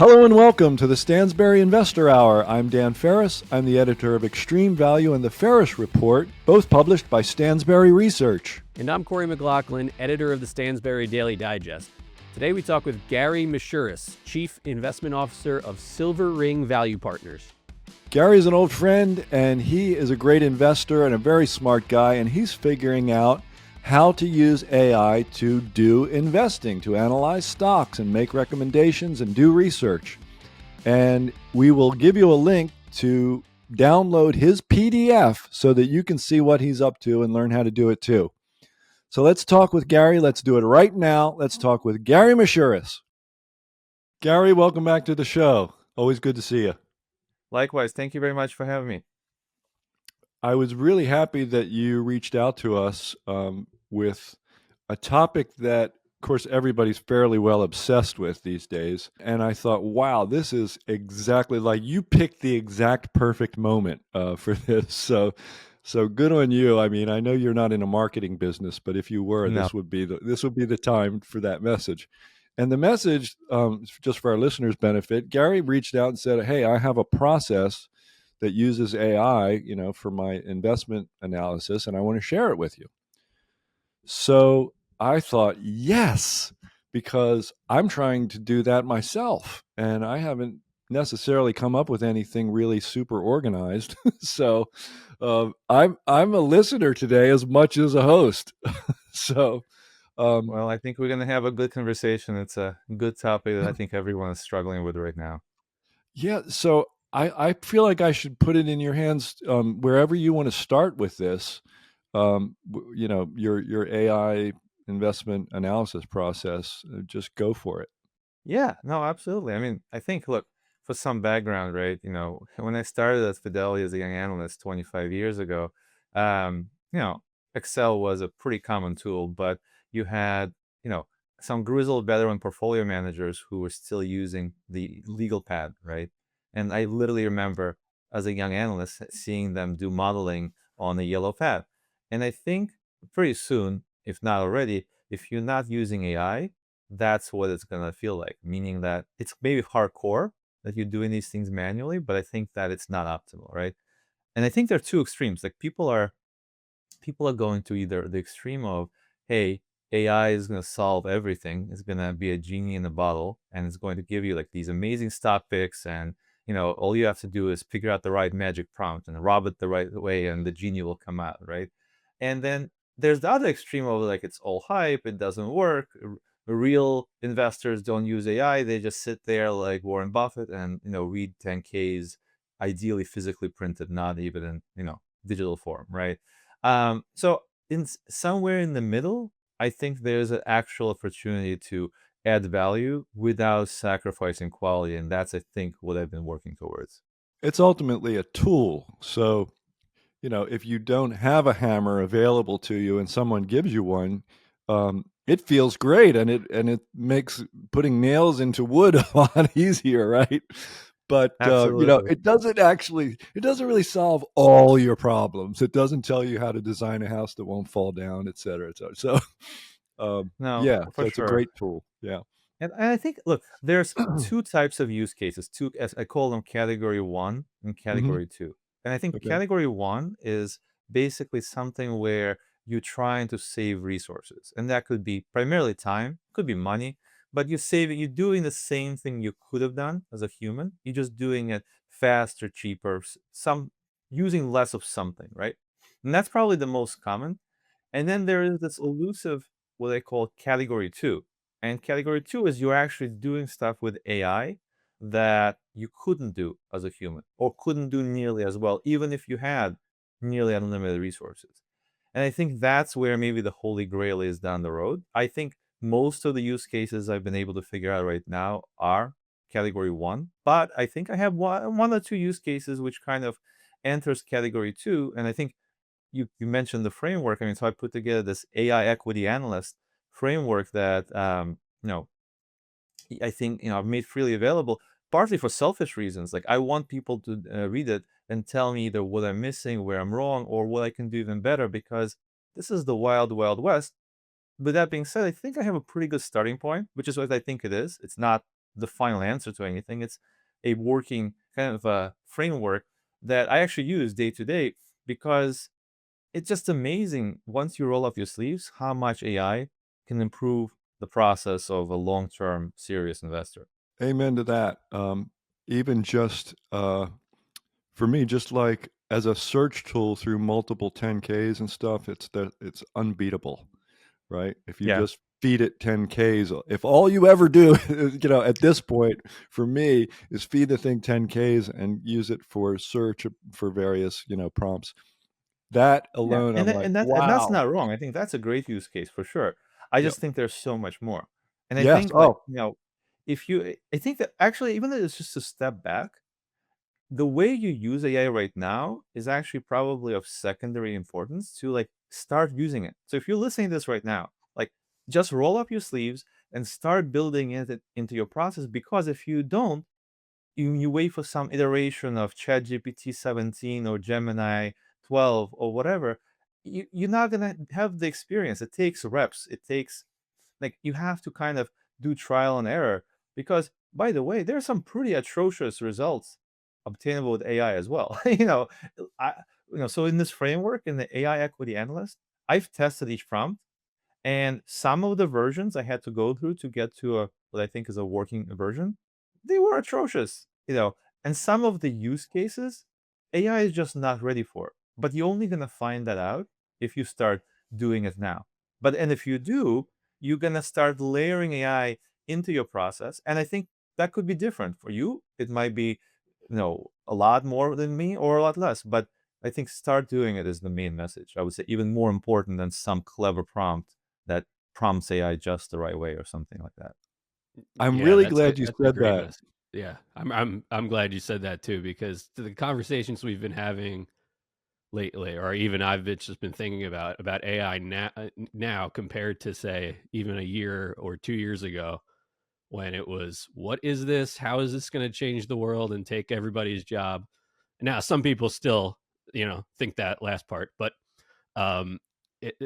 Hello and welcome to the Stansberry Investor Hour. I'm Dan Ferris. I'm the editor of Extreme Value and the Ferris Report, both published by Stansberry Research. And I'm Corey McLaughlin, editor of the Stansberry Daily Digest. Today we talk with Gary Mashuris, Chief Investment Officer of Silver Ring Value Partners. Gary is an old friend, and he is a great investor and a very smart guy, and he's figuring out how to use AI to do investing, to analyze stocks and make recommendations and do research. And we will give you a link to download his PDF so that you can see what he's up to and learn how to do it too. So let's talk with Gary. Let's do it right now. Let's talk with Gary Mashuris. Gary, welcome back to the show. Always good to see you. Likewise. Thank you very much for having me. I was really happy that you reached out to us with a topic that, of course, everybody's fairly well obsessed with these days. And I thought, wow, this is exactly like you picked the exact perfect moment for this. So good on you. I mean, I know you're not in a marketing business, but if you were, No. this would be the time for that message. And the message, just for our listeners' benefit, Gary reached out and said, "Hey, I have a process that uses AI, for my investment analysis, and I want to share it with you." So I thought, yes, because I'm trying to do that myself, and I haven't necessarily come up with anything really super organized. So I'm a listener today as much as a host. So. Well, I think we're going to have a good conversation. It's a good topic that I think everyone is struggling with right now. Yeah, so I feel like I should put it in your hands wherever you want to start with this. Your AI investment analysis process. Just go for it. Yeah, no, absolutely. I mean, I think, look, for some background, right? When I started at Fidelity as a young analyst 25 years ago, um, you know, Excel was a pretty common tool, but you had, some grizzled veteran portfolio managers who were still using the legal pad, right? And I literally remember as a young analyst seeing them do modeling on a yellow pad. And I think pretty soon, if not already, if you're not using AI, that's what it's gonna feel like, meaning that it's maybe hardcore that you're doing these things manually, but I think that it's not optimal, right? And I think there are two extremes. Like people are going to either the extreme of, hey, AI is gonna solve everything, it's gonna be a genie in a bottle, and it's going to give you like these amazing stock picks, and all you have to do is figure out the right magic prompt and rub it the right way, and the genie will come out, right? And then there's the other extreme of like it's all hype, it doesn't work. Real investors don't use AI; they just sit there like Warren Buffett and read 10Ks, ideally physically printed, not even in digital form, right? So somewhere in the middle, I think there's an actual opportunity to add value without sacrificing quality, and that's I think what I've been working towards. It's ultimately a tool. So, if you don't have a hammer available to you and someone gives you one, it feels great, and it makes putting nails into wood a lot easier, right? But Absolutely. it doesn't really solve all your problems. It doesn't tell you how to design a house that won't fall down, et cetera, et cetera. So, No, yeah, so for it's a sure. great tool. Yeah. And I think, look, there's two types of use cases. Two, as I call them, category one and Hmm. category two. And I think Okay. category one is basically something where you're trying to save resources, and that could be primarily time, could be money, but you're doing the same thing you could have done as a human. You're just doing it faster, cheaper, some using less of something, right? And that's probably the most common. And then there is this elusive, what I call category two. And category two is you're actually doing stuff with AI that you couldn't do as a human or couldn't do nearly as well, even if you had nearly unlimited resources. And I think that's where maybe the holy grail is down the road. I think most of the use cases I've been able to figure out right now are category one, but I think I have one or two use cases which kind of enters category two. And I think you mentioned the framework. I mean, so I put together this AI equity analyst framework that I think I've made freely available, partly for selfish reasons. Like I want people to read it and tell me either what I'm missing, where I'm wrong, or what I can do even better, because this is the wild, wild west. But that being said, I think I have a pretty good starting point, which is what I think it is. It's not the final answer to anything. It's a working kind of a framework that I actually use day to day, because it's just amazing once you roll up your sleeves how much AI can improve the process of a long-term serious investor. Amen to that. Even just for me, just like as a search tool through multiple 10Ks and stuff, it's unbeatable, right? If you Yeah. just feed it 10Ks, if all you ever do, at this point, for me, is feed the thing 10Ks and use it for search for various, prompts. That Yeah, alone, and I'm that, like, and that's wow. not wrong. I think that's a great use case for sure. I Yep. just think there's so much more. And I Yes. think, like, Oh, if you I think that actually, even though it's just a step back, the way you use AI right now is actually probably of secondary importance to, like, start using it. So if you're listening to this right now, like, just roll up your sleeves and start building it into your process, because if you don't, you wait for some iteration of ChatGPT 17 or Gemini 12 or whatever, you're not gonna have the experience. It takes reps. It takes, like, you have to kind of do trial and error, because, by the way, there are some pretty atrocious results obtainable with AI as well. I so in this framework, in the AI equity analyst, I've tested each prompt, and some of the versions I had to go through to get to a what I think is a working version, they were atrocious, and some of the use cases, AI is just not ready for. But you're only gonna find that out if you start doing it now. And if you do, you're gonna start layering AI into your process. And I think that could be different for you. It might be, a lot more than me or a lot less. But I think start doing it is the main message. I would say even more important than some clever prompt that prompts AI just the right way or something like that. I'm Yeah, really glad you that's a said great that. message. Yeah, I'm glad you said that too, because to the conversations we've been having lately, or even I've just been thinking about AI now compared to, say, even a year or 2 years ago, when it was, what is this? How is this going to change the world and take everybody's job? Now, some people still, think that last part, but um,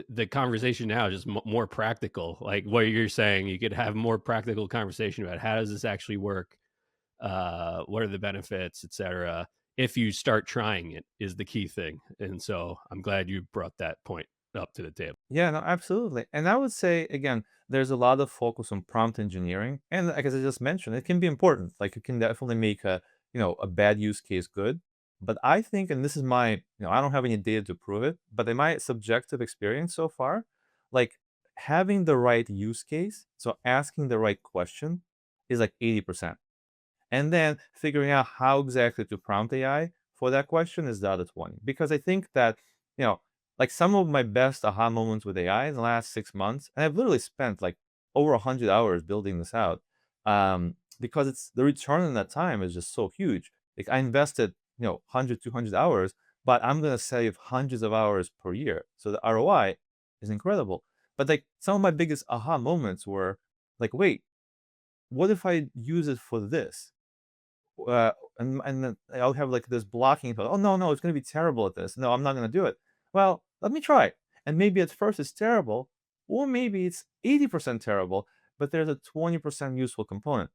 the conversation now is just more practical. Like what you're saying, you could have more practical conversation about how does this actually work, what are the benefits, etc. If you start trying it, is the key thing. And so I'm glad you brought that point up to the table. Yeah, no, absolutely. And I would say, again, there's a lot of focus on prompt engineering. And like as I just mentioned, it can be important. Like it can definitely make a bad use case good. But I think, and this is my, I don't have any data to prove it, but in my subjective experience so far, like having the right use case, so asking the right question, is like 80%. And then figuring out how exactly to prompt AI for that question is the other 20. Because I think that, you know, like some of my best aha moments with AI in the last 6 months, and I've literally spent like over 100 hours building this out, because it's the return on that time is just so huge. Like I invested, 100, 200 hours, but I'm going to save hundreds of hours per year. So the ROI is incredible. But like some of my biggest aha moments were like, wait, what if I use it for this? And then I'll have like this blocking thought. Oh no, it's going to be terrible at this. No, I'm not going to do it. Well, let me try. And maybe at first it's terrible, or maybe it's 80% terrible, but there's a 20% useful component.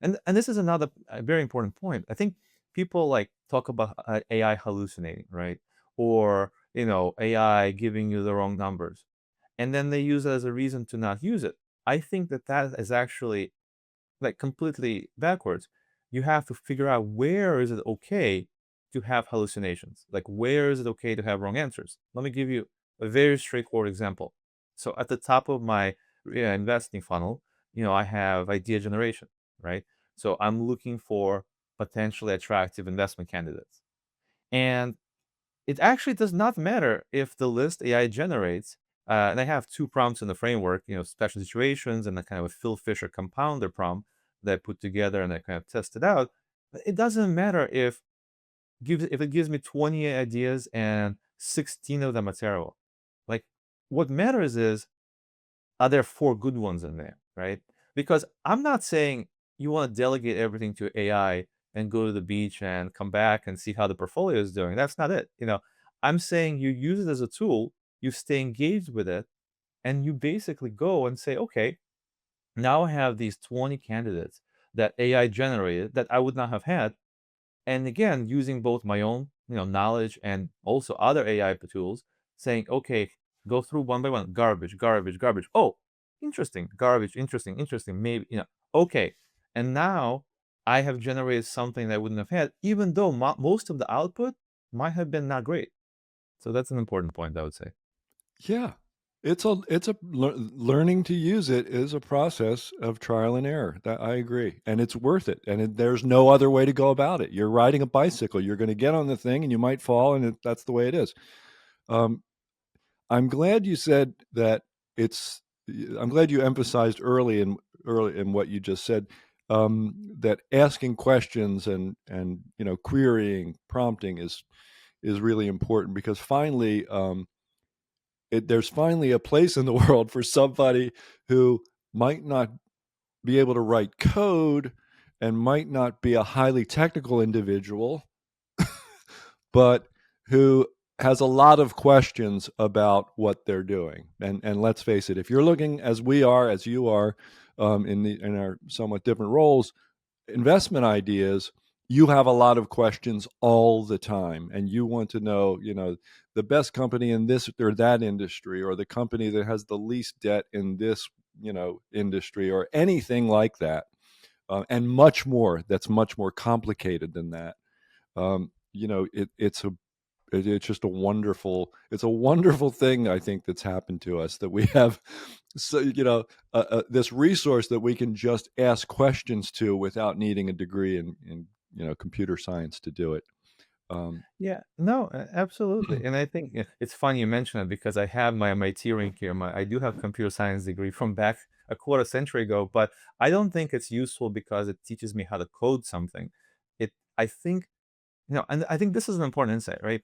And this is another very important point. I think people like talk about AI hallucinating, right? Or AI giving you the wrong numbers, and then they use it as a reason to not use it. I think that is actually like completely backwards. You have to figure out where is it okay to have hallucinations? Like where is it okay to have wrong answers? Let me give you a very straightforward example. So at the top of my investing funnel, I have idea generation, right? So I'm looking for potentially attractive investment candidates. And it actually does not matter if the list AI generates, and I have two prompts in the framework, special situations and a kind of a Phil Fisher compounder prompt that I put together and I kind of tested out. But it doesn't matter if it gives me 20 ideas and 16 of them are terrible. Like what matters is, are there four good ones in there, right? Because I'm not saying you want to delegate everything to AI and go to the beach and come back and see how the portfolio is doing. That's not it. I'm saying you use it as a tool, you stay engaged with it, and you basically go and say, okay, now I have these 20 candidates. that AI generated that I would not have had. And again, using both my own, knowledge and also other AI tools, saying, okay, go through one by one, garbage, garbage, garbage. Oh, interesting, garbage, interesting, interesting. Maybe, okay. And now I have generated something that I wouldn't have had, even though most of the output might have been not great. So that's an important point, I would say. Yeah. It's a learning to use it is a process of trial and error. That I agree, and it's worth it. And there's no other way to go about it. You're riding a bicycle. You're going to get on the thing, and you might fall, and that's the way it is. Um, I'm glad you said that it's. I'm glad you emphasized early in what you just said, that asking questions and querying, prompting is really important, because finally, there's finally a place in the world for somebody who might not be able to write code and might not be a highly technical individual, but who has a lot of questions about what they're doing. And let's face it, if you're looking as we are, as you are, in our somewhat different roles, investment ideas, you have a lot of questions all the time, and you want to know, the best company in this or that industry, or the company that has the least debt in this, industry, or anything like that, and much more. That's much more complicated than that. It's just it's a wonderful thing, I think, that's happened to us, that we have, so this resource that we can just ask questions to without needing a degree in computer science to do it. Yeah, no, absolutely. And I think it's funny you mention it because I have my MIT rank here. I do have computer science degree from back a quarter century ago, but I don't think it's useful because it teaches me how to code something. I think, and I think this is an important insight, right?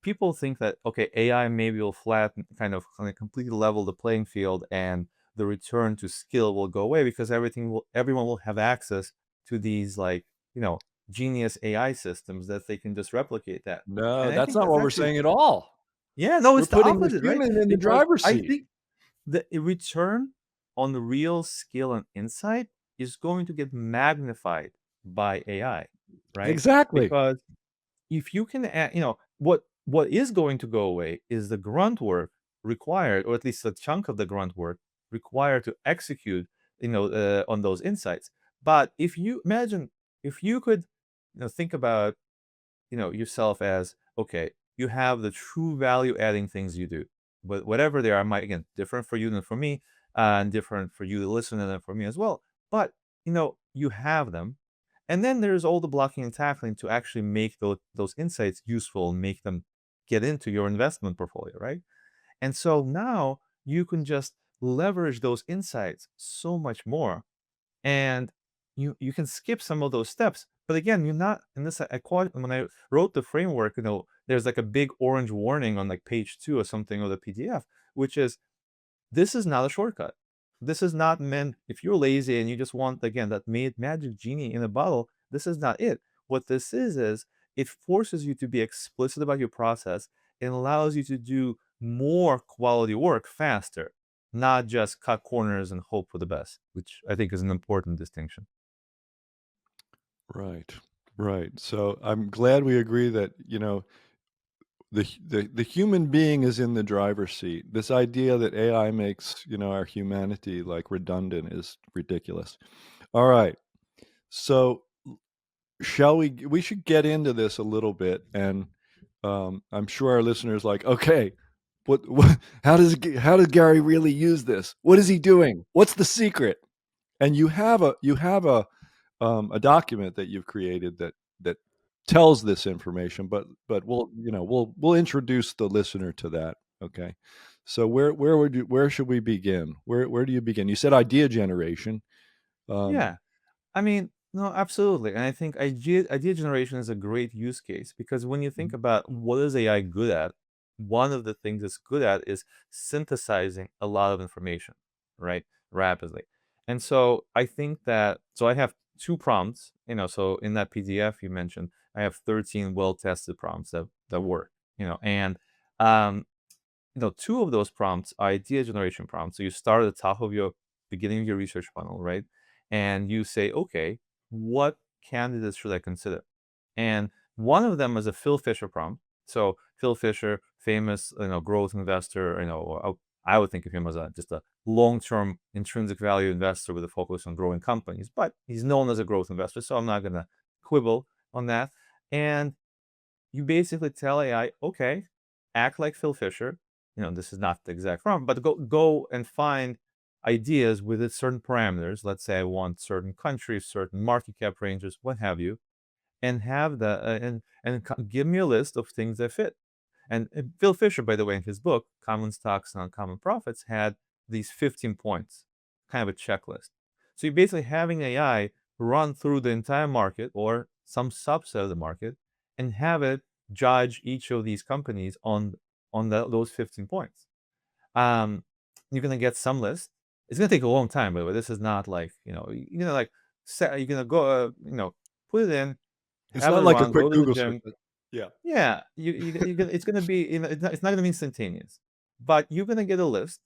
People think that, okay, AI maybe will flatten, kind of completely level the playing field, and the return to skill will go away because everyone will have access to these, like, genius AI systems that they can just replicate that. No, And I that's think not that's what we're actually, saying at all. yeah, no, We're it's the putting the opposite, right? human in the Because driver's I seat. think the return on the real skill and insight is going to get magnified by AI, right? Exactly. Because if you can add, what is going to go away is the grunt work required, or at least a chunk of the grunt work required to execute, on those insights. But if you imagine, if you could, think about, yourself as, okay, you have the true value adding things you do, but whatever they are, might, again, different for you than for me, and different for you, the listener, than for me as well. But you have them, and then there's all the blocking and tackling to actually make those insights useful and make them get into your investment portfolio, right? And so now you can just leverage those insights so much more, and you can skip some of those steps. But again, you're not in this. When I wrote the framework, there's like a big orange warning on like page 2 or something of the PDF, which is, this is not a shortcut. This is not meant if you're lazy and you just want, again, that magic genie in a bottle. This is not it. What this is it forces you to be explicit about your process and allows you to do more quality work faster, not just cut corners and hope for the best, which I think is an important distinction. Right. Right. So I'm glad we agree that, the human being is in the driver's seat. This idea that AI makes, our humanity like redundant is ridiculous. All right. So we should get into this a little bit, and I'm sure our listeners like, okay, what how does Gary really use this? What is he doing? What's the secret? And you have a document that you've created that tells this information, but we'll introduce the listener to that. Okay. So where should we begin? Where do you begin? You said idea generation. Um, Yeah. I mean, no, absolutely. And I think idea generation is a great use case because when you think about what is AI good at, one of the things it's good at is synthesizing a lot of information, right? Rapidly. And so I think that, so I have two prompts, so in that PDF you mentioned, I have 13 well-tested prompts that work, and um, two of those prompts are idea generation prompts. So you start at the top of your beginning of your research funnel, right? and you say, okay, what candidates should I consider? And one of them is a Phil Fisher prompt. So Phil Fisher, famous, growth investor, I would think of him as just a long-term intrinsic value investor with a focus on growing companies, but he's known as a growth investor, so I'm not going to quibble on that. And you basically tell AI, okay, act like Phil Fisher. This is not the exact prompt, but go and find ideas with certain parameters. Let's say I want certain countries, certain market cap ranges, what have you, and have the give me a list of things that fit. And Phil Fisher, by the way, in his book, Common Stocks and Uncommon Profits, had these 15 points, kind of a checklist. So you're basically having AI run through the entire market or some subset of the market and have it judge each of these companies on those 15 points. You're gonna get some list. It's gonna take a long time, by the way. This is not like like you're gonna go put it in, It's have it not like a run, quick go to the Google search. gym. Yeah. Yeah, it's gonna be, it's not gonna be instantaneous, but you're gonna get a list,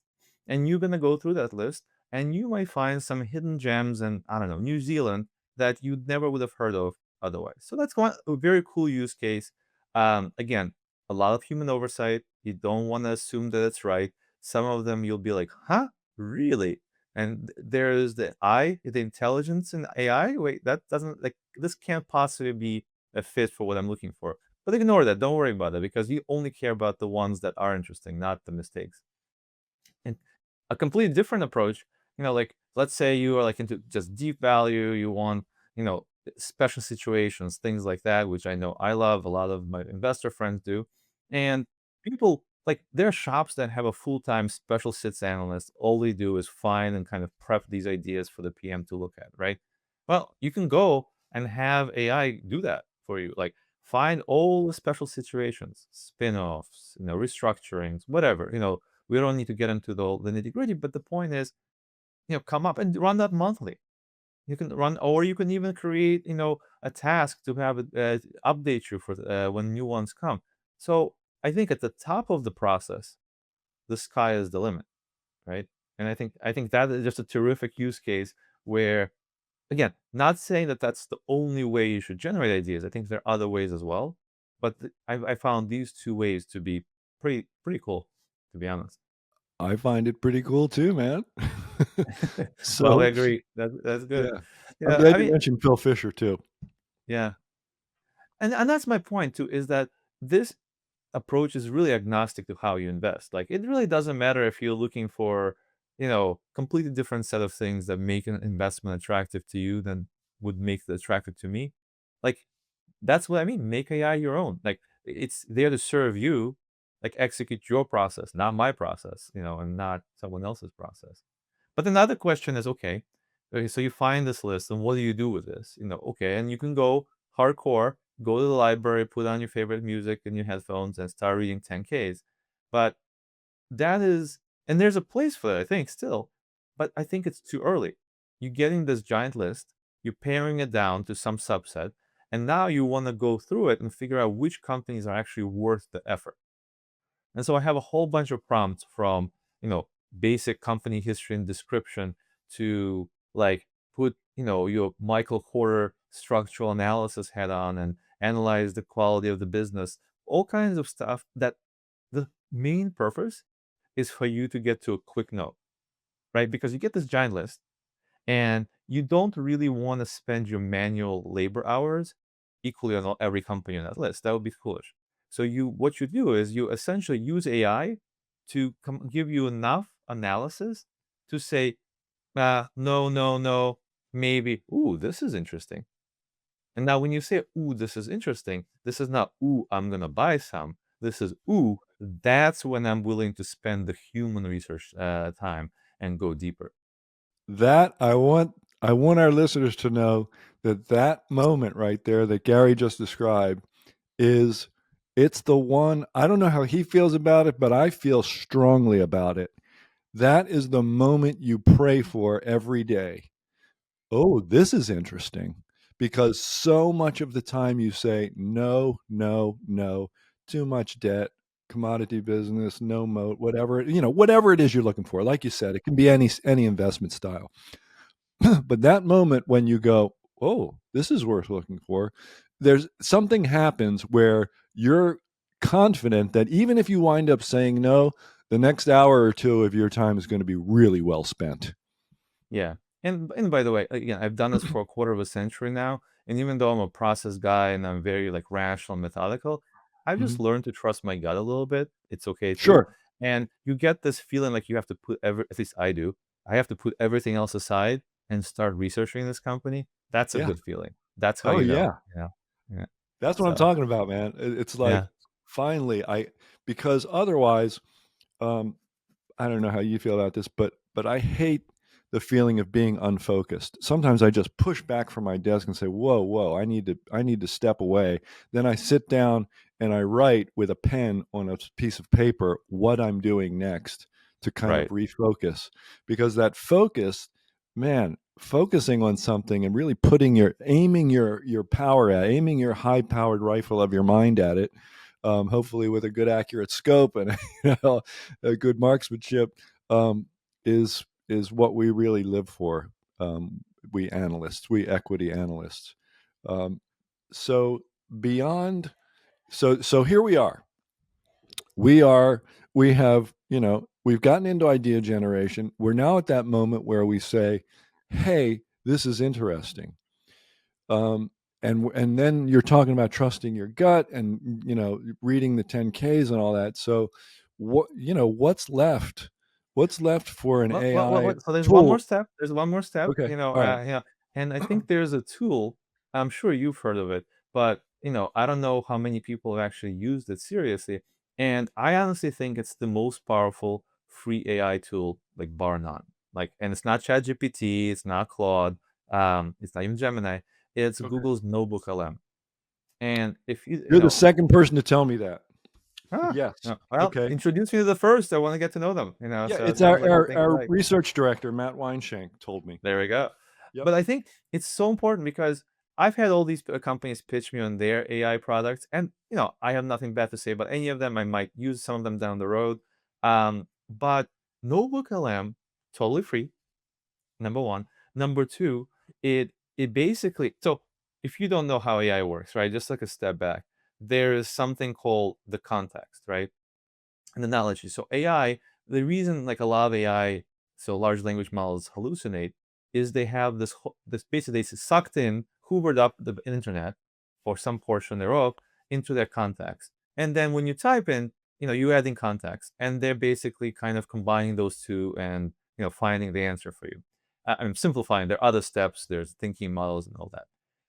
and you're gonna go through that list, and you might find some hidden gems in, I don't know, New Zealand that you never would have heard of otherwise. So that's a very cool use case. Again, a lot of human oversight. You don't want to assume that it's right. Some of them you'll be like, huh, really? And there's the intelligence in AI. Wait, that doesn't, like, this can't possibly be a fit for what I'm looking for. But ignore that. Don't worry about it, because you only care about the ones that are interesting, not the mistakes. And a completely different approach, like, let's say you are like into just deep value, you want, special situations, things like that, which I know I love, a lot of my investor friends do. And people, like, there are shops that have a full-time special sits analyst. All they do is find and kind of prep these ideas for the PM to look at, right? Well, you can go and have AI do that for you. Like, find all the special situations, spin-offs, restructurings, whatever. We don't need to get into the nitty-gritty, but the point is, come up and run that monthly. You can run, or you can even create, a task to have it update you for when new ones come. So I think at the top of the process, the sky is the limit, right? And I think that is just a terrific use case where, again, not saying that that's the only way you should generate ideas. I think there are other ways as well, but I found these two ways to be pretty cool, to be honest. I find it pretty cool too, man. Well, I So, agree. That's good. yeah. I'm Yeah, glad I you mean, mentioned Phil Fisher too. yeah, and that's my point too. Is that this approach is really agnostic to how you invest. Like, it really doesn't matter if you're looking for, completely different set of things that make an investment attractive to you than would make it attractive to me. Like, that's what I mean. Make AI your own. Like, it's there to serve you. Like, execute your process, not my process, and not someone else's process. But another question is, okay, so you find this list, and what do you do with this? Okay, and you can go hardcore, go to the library, put on your favorite music in your headphones, and start reading 10Ks. But that is, and there's a place for that, I think, still. But I think it's too early. You're getting this giant list, you're paring it down to some subset, and now you want to go through it and figure out which companies are actually worth the effort. And so I have a whole bunch of prompts from, basic company history and description to, like, put, your Michael Porter structural analysis head on and analyze the quality of the business, all kinds of stuff that the main purpose is for you to get to a quick note, right? Because you get this giant list and you don't really want to spend your manual labor hours equally on every company on that list. That would be foolish. So what you do is you essentially use AI to give you enough analysis to say, no, no, no, maybe, ooh, this is interesting. And now when you say, ooh, this is interesting, this is not, ooh, I'm going to buy some. This is, ooh, that's when I'm willing to spend the human research time and go deeper. That I want our listeners to know that that moment right there that Gary just described is it's the one. I don't know how he feels about it, but I feel strongly about it. That is the moment you pray for every day. Oh, this is interesting, because so much of the time you say no, no, no, too much debt, commodity business, no moat, whatever, whatever it is you're looking for. Like you said, it can be any investment style. But that moment when you go, oh, this is worth looking for, there's something happens where you're confident that even if you wind up saying no, the next hour or two of your time is going to be really well spent. Yeah. And by the way, again, I've done this for a quarter of a century now, and even though I'm a process guy and I'm very like rational and methodical, I've just Mhm. learned to trust my gut a little bit. It's okay too. Sure. And you get this feeling like you have to put at least I do. I have to put everything else aside and start researching this company. That's a Yeah. good feeling. That's how Oh, you know, yeah. you know. Yeah. That's what I'm So, talking about, man. It's like yeah. finally because otherwise, um, I don't know how you feel about this, but I hate the feeling of being unfocused. Sometimes I just push back from my desk and say, "Whoa, whoa, I need to step away." Then I sit down and I write with a pen on a piece of paper what I'm doing next to kind of Right. refocus. Because that focus, man, focusing on something and really putting your aiming your power at, aiming your high-powered rifle of your mind at it, hopefully with a good accurate scope and a good marksmanship, um, is what we really live for. We analysts, we equity analysts. Um, so beyond, so here we are. We are we have we've gotten into idea generation. We're now at that moment where we say, "Hey, this is interesting." Um, and then you're talking about trusting your gut and reading the 10Ks and all that. So what's left? What's left for an AI So there's one more tool? step. There's one more step, Okay, all right. yeah. And I think there's a tool. I'm sure you've heard of it, but I don't know how many people have actually used it seriously. And I honestly think it's the most powerful free AI tool, like bar none. Like, and it's not ChatGPT, it's not Claude, it's not even Gemini. It's Okay. Google's Notebook LM. And if You're the second person to tell me that. Yes. no, well, Okay. introduce me to the first. I want to get to know them. Yeah, So it it's sounds our like we our, think our alike. research director, Matt Weinshank, told me. There we go. Yep. But I think it's so important because I've had all these companies pitch me on their AI products, and I have nothing bad to say about any of them. I might use some of them down the road. But Notebook LM, totally free. Number one. Number two, it basically so if you don't know how AI works, right? Just like a step back, there is something called the context, right? An analogy. So AI, the reason like a lot of AI, so large language models hallucinate, is they have this basically they sucked in, hoovered up the internet or some portion thereof into their context. And then when you type in, you add in context, and they're basically kind of combining those two and finding the answer for you. I'm simplifying. There are other steps. There's thinking models and all that.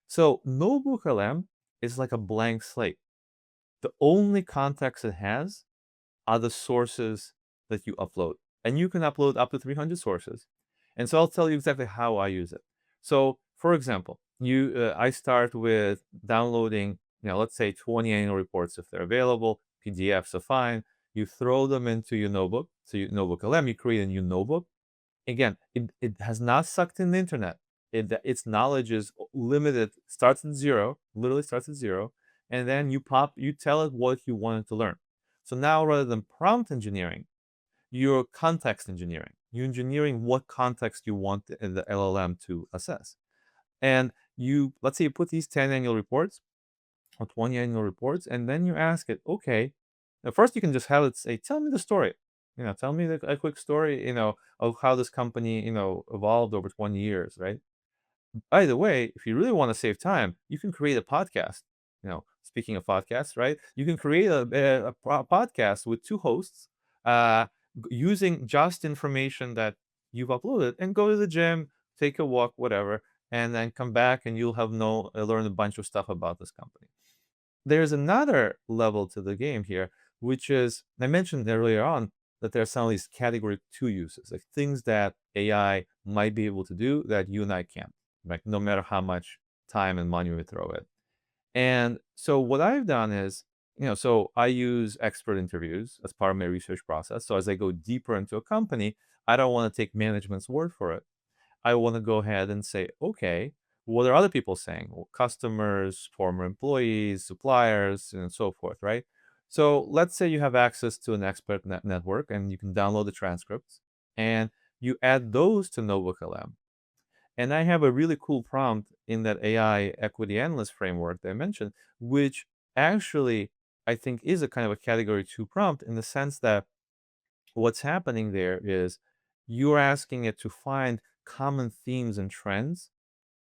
So Notebook LM is like a blank slate. The only context it has are the sources that you upload. And you can upload up to 300 sources. And so I'll tell you exactly how I use it. So, for example, I start with downloading, let's say 20 annual reports if they're available. PDFs are fine. You throw them into your notebook. So Notebook LM, you create a new notebook. Again, it has not sucked in the internet. Its knowledge is limited, starts at zero, literally starts at zero, and then you tell it what you want it to learn. So now rather than prompt engineering, you're context engineering. You're engineering what context you want the LLM to assess. And let's say you put these 10 annual reports or 20 annual reports, and then you ask it, okay, now first you can just have it say, tell me the story. Tell me a quick story, of how this company, evolved over 20 years, right? By the way, if you really want to save time, you can create a podcast. Speaking of podcasts, right? You can create a podcast with two hosts, uh, using just information that you've uploaded, and go to the gym, take a walk, whatever, and then come back, and you'll have learn a bunch of stuff about this company. There's another level to the game here, which is I mentioned earlier on that there are some of these category two uses, like things that AI might be able to do that you and I can't, like no matter how much time and money we throw it. And so what I've done is, so I use expert interviews as part of my research process. So as I go deeper into a company, I don't want to take management's word for it. I want to go ahead and say, okay, what are other people saying? Well, customers, former employees, suppliers, and so forth, right? So let's say you have access to an expert network and you can download the transcripts and you add those to Notebook LM. And I have a really cool prompt in that AI equity analyst framework that I mentioned, which actually I think is a kind of a category two prompt in the sense that what's happening there is you're asking it to find common themes and trends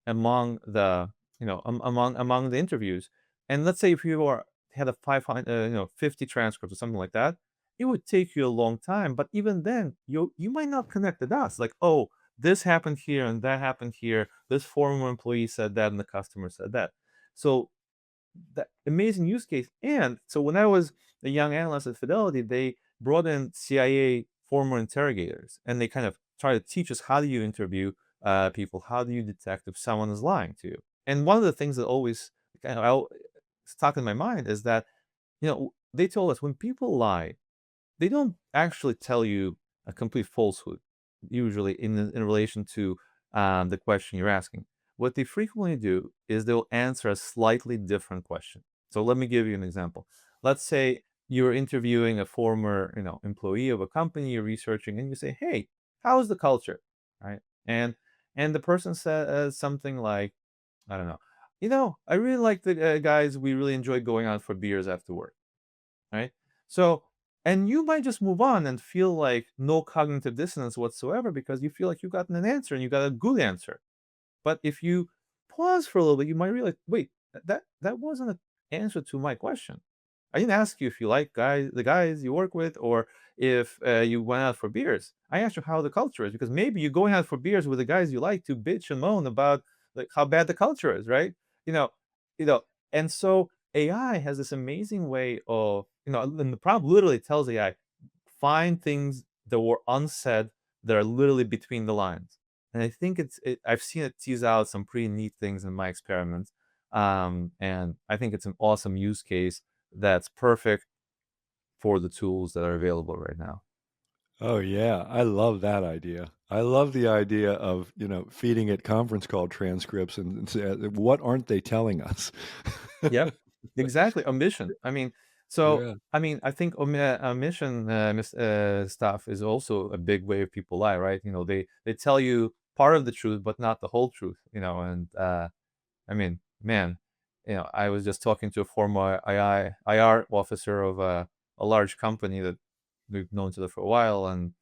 among the among the interviews. And let's say if you are had a 500 50 transcripts or something like that, it would take you a long time, but even then you might not connect the dots, like, oh, this happened here and that happened here, this former employee said that and the customer said that. So that amazing use case. And so when I was a young analyst at Fidelity, they brought in CIA former interrogators, and they kind of try to teach us, how do you interview people? How do you detect if someone is lying to you? And one of the things that always kind of stuck in my mind is that, they told us when people lie, they don't actually tell you a complete falsehood, usually in relation to the question you're asking. What they frequently do is they'll answer a slightly different question. So let me give you an example. Let's say you're interviewing a former, employee of a company you're researching, and you say, "Hey, how's the culture?" Right? And the person says something like, "I don't know. I really like the guys. We really enjoy going out for beers after work." Right? So, and you might just move on and feel like no cognitive dissonance whatsoever because you feel like you gotten an answer and you got a good answer. But if you pause for a little bit, you might realize, wait, that wasn't an answer to my question. I didn't ask you if you like the guys you work with, or if you went out for beers. I asked you how the culture is, because maybe you're going out for beers with the guys you like to bitch and moan about like how bad the culture is, right? You know, you know, and so AI has this amazing way of, and the prompt literally tells AI, find things that were unsaid that are literally between the lines. And I think I've seen it tease out some pretty neat things in my experiments. And I think it's an awesome use case that's perfect for the tools that are available right now. Oh yeah, I love that idea. I love the idea of, feeding it conference call transcripts and say, what aren't they telling us? Yep, exactly. Omission. I mean, Yeah. I think omission stuff is also a big way people lie, right? They tell you part of the truth, but not the whole truth. And I mean, man, I was just talking to a former IR officer of a large company that we've known each other for a while, and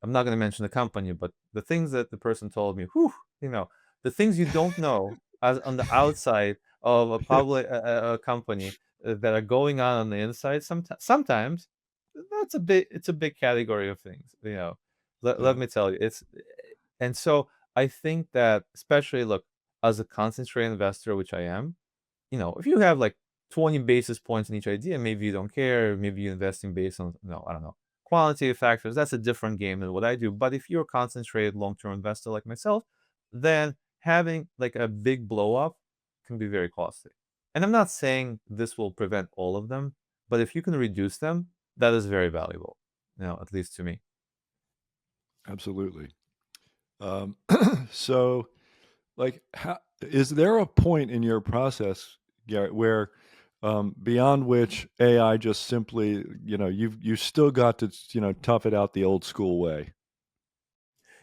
I'm not going to mention the company, but the things that the person told me, whew, the things you don't know as on the outside of a public a company that are going on the inside. Sometimes it's a big category of things. Let Yeah. me tell you, and so I think that, especially, look, as a concentrated investor, which I am, if you have like 20 basis points in each idea, maybe you don't care. Maybe you're investing based on, no, I don't know, qualitative factors. That's a different game than what I do. But if you're a concentrated long-term investor like myself, then having like a big blow up can be very costly. And I'm not saying this will prevent all of them, but if you can reduce them, that is very valuable, at least to me. Absolutely. Um, so, like, is there a point in your process, Garrett, where beyond which AI just simply, you've still got to, tough it out the old school way?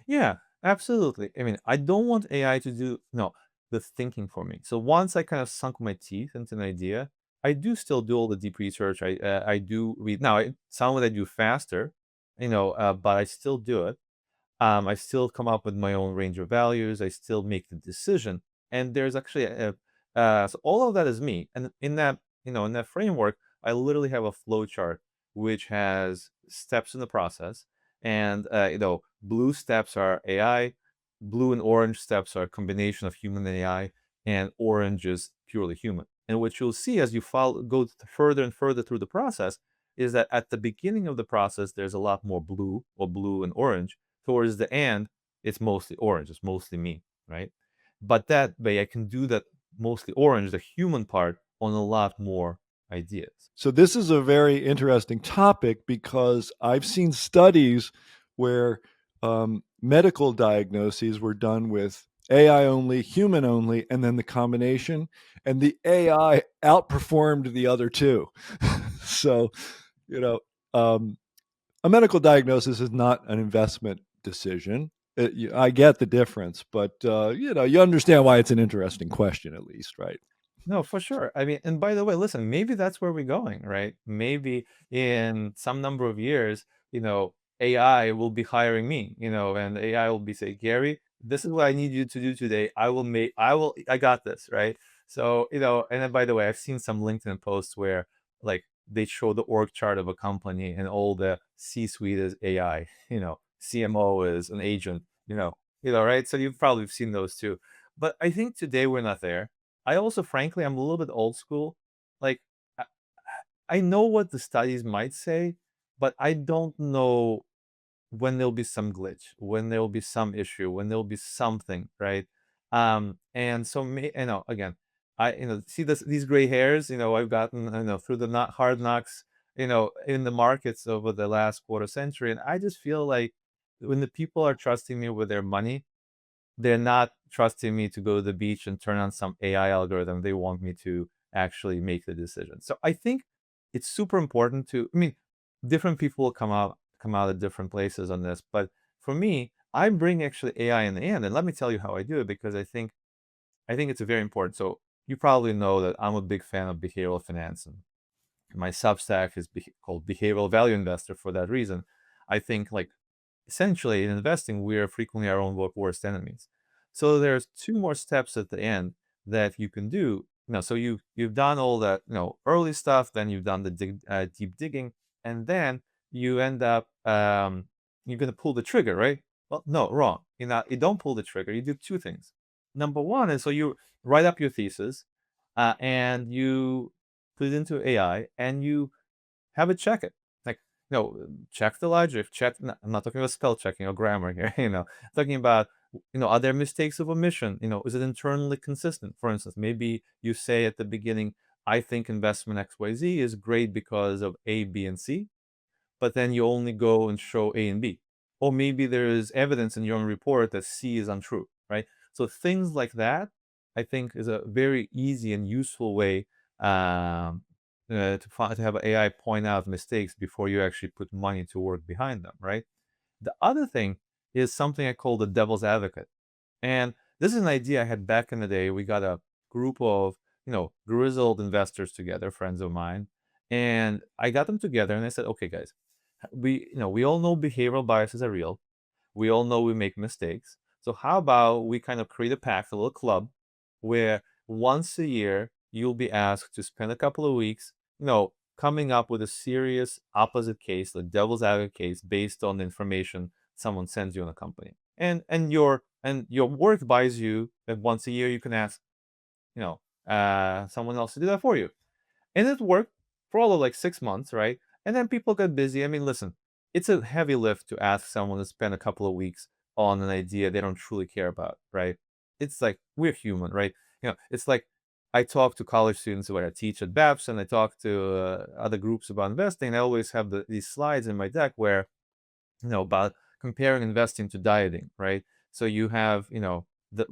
Yeah, absolutely. I mean, I don't want AI to do no the thinking for me. So once I kind of sunk my teeth into an idea, I do still do all the deep research. I do read. Now, some of it I do faster, but I still do it. I still come up with my own range of values. I still make the decision, and there's actually so all of that is me. And in that framework, I literally have a flow chart which has steps in the process, and blue steps are AI, blue and orange steps are a combination of human and AI, and orange is purely human. And what you'll see as you go further and further through the process is that at the beginning of the process, there's a lot more blue or blue and orange. Towards the end, it's mostly orange. It's mostly me, right? But that way, I can do that mostly orange, the human part, on a lot more ideas. So this is a very interesting topic because I've seen studies where medical diagnoses were done with AI only, human only, and then the combination, and the AI outperformed the other two. So, you know, um, a medical diagnosis is not an investment decision. I get the difference, but you understand why it's an interesting question, at least, right? No, for sure. I mean, and by the way, listen, maybe that's where we're going, right? Maybe in some number of years, AI will be hiring me, and AI will be say, Gary, this is what I need you to do today. I got this, right? So, and then by the way, I've seen some LinkedIn posts where like they show the org chart of a company and all the C-suite is AI, CMO is an agent, right? So you've probably seen those too. But I think today we're not there. I also, frankly, I'm a little bit old school. Like, I, I know what the studies might say, but I don't know when there'll be some glitch, when there'll be some issue, when there'll be something, right? And so, again, see these gray hairs, I've gotten, through the not hard knocks, in the markets over the last quarter century, and I just feel like when the people are trusting me with their money, they're not trusting me to go to the beach and turn on some AI algorithm. They want me to actually make the decision. So I think it's super important to, I mean, different people will come out at different places on this, but for me, I bring actually AI in the end, and let me tell you how I do it because I think it's very important. So you probably know that I'm a big fan of behavioral finance, and my Substack is called Behavioral Value Investor for that reason. I think like essentially in investing, we are frequently our own worst enemies. So there's two more steps at the end that you can do. So you've done all that early stuff, then you've done the deep digging, and then you end up you're gonna pull the trigger, right? Well, no, wrong. You don't pull the trigger. You do two things. Number one is so you write up your thesis, and you put it into AI, and you have it check it. Like, check the logic, I'm not talking about spell checking or grammar here, talking about, are there mistakes of omission? Is it internally consistent? For instance, maybe you say at the beginning, I think investment XYZ is great because of A, B, and C, but then you only go and show A and B. Or maybe there is evidence in your own report that C is untrue, right? So things like that, I think, is a very easy and useful way to have AI point out mistakes before you actually put money to work behind them, right? The other thing is something I call the devil's advocate. And this is an idea I had back in the day. We got a group of, grizzled investors together, friends of mine, and I got them together and I said, okay, guys, we all know behavioral biases are real. We all know we make mistakes. So how about we kind of create a pact, a little club, where once a year you'll be asked to spend a couple of weeks, coming up with a serious opposite case, the devil's advocate case, based on the information someone sends you in a company. And your work buys you that once a year you can ask, someone else to do that for you. And it worked for all of like 6 months, right? And then people got busy. I mean, listen, it's a heavy lift to ask someone to spend a couple of weeks on an idea they don't truly care about, right? It's like we're human, right? It's like I talk to college students where I teach at BAPS and I talk to other groups about investing. I always have these slides in my deck where about comparing investing to dieting, right? So you have,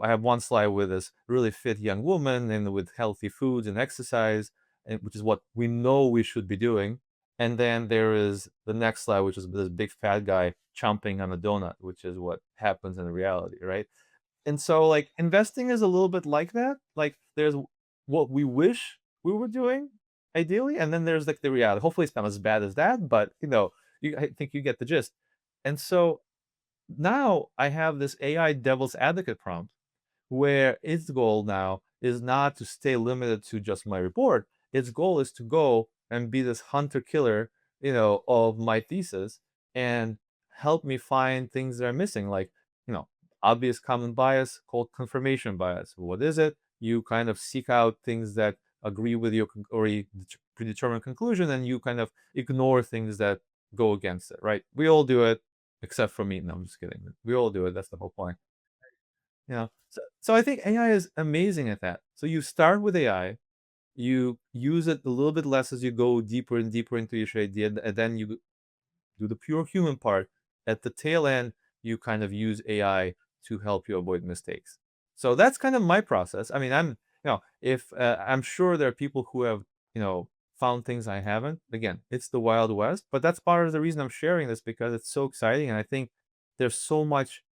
I have one slide with this really fit young woman and with healthy foods and exercise, and which is what we know we should be doing. And then there is the next slide, which is this big fat guy chomping on a donut, which is what happens in reality, right? And so like investing is a little bit like that. Like there's what we wish we were doing ideally, and then there's like the reality. Hopefully it's not as bad as that, but I think you get the gist. And so now I have this AI devil's advocate prompt where its goal now is not to stay limited to just my report. Its goal is to go and be this hunter killer, of my thesis and help me find things that are missing, like, you know, obvious common bias called confirmation bias. What is it? You kind of seek out things that agree with your already predetermined conclusion, and you kind of ignore things that go against it, right? We all do it, except for me. No, I'm just kidding. We all do it. That's the whole point. So I think AI is amazing at that. So you start with AI, you use it a little bit less as you go deeper and deeper into each idea, and then you do the pure human part. At the tail end, you kind of use AI to help you avoid mistakes. So that's kind of my process. I mean, if I'm sure there are people who have, found things I haven't. Again, it's the Wild West, but that's part of the reason I'm sharing this because it's so exciting, and I think there's so much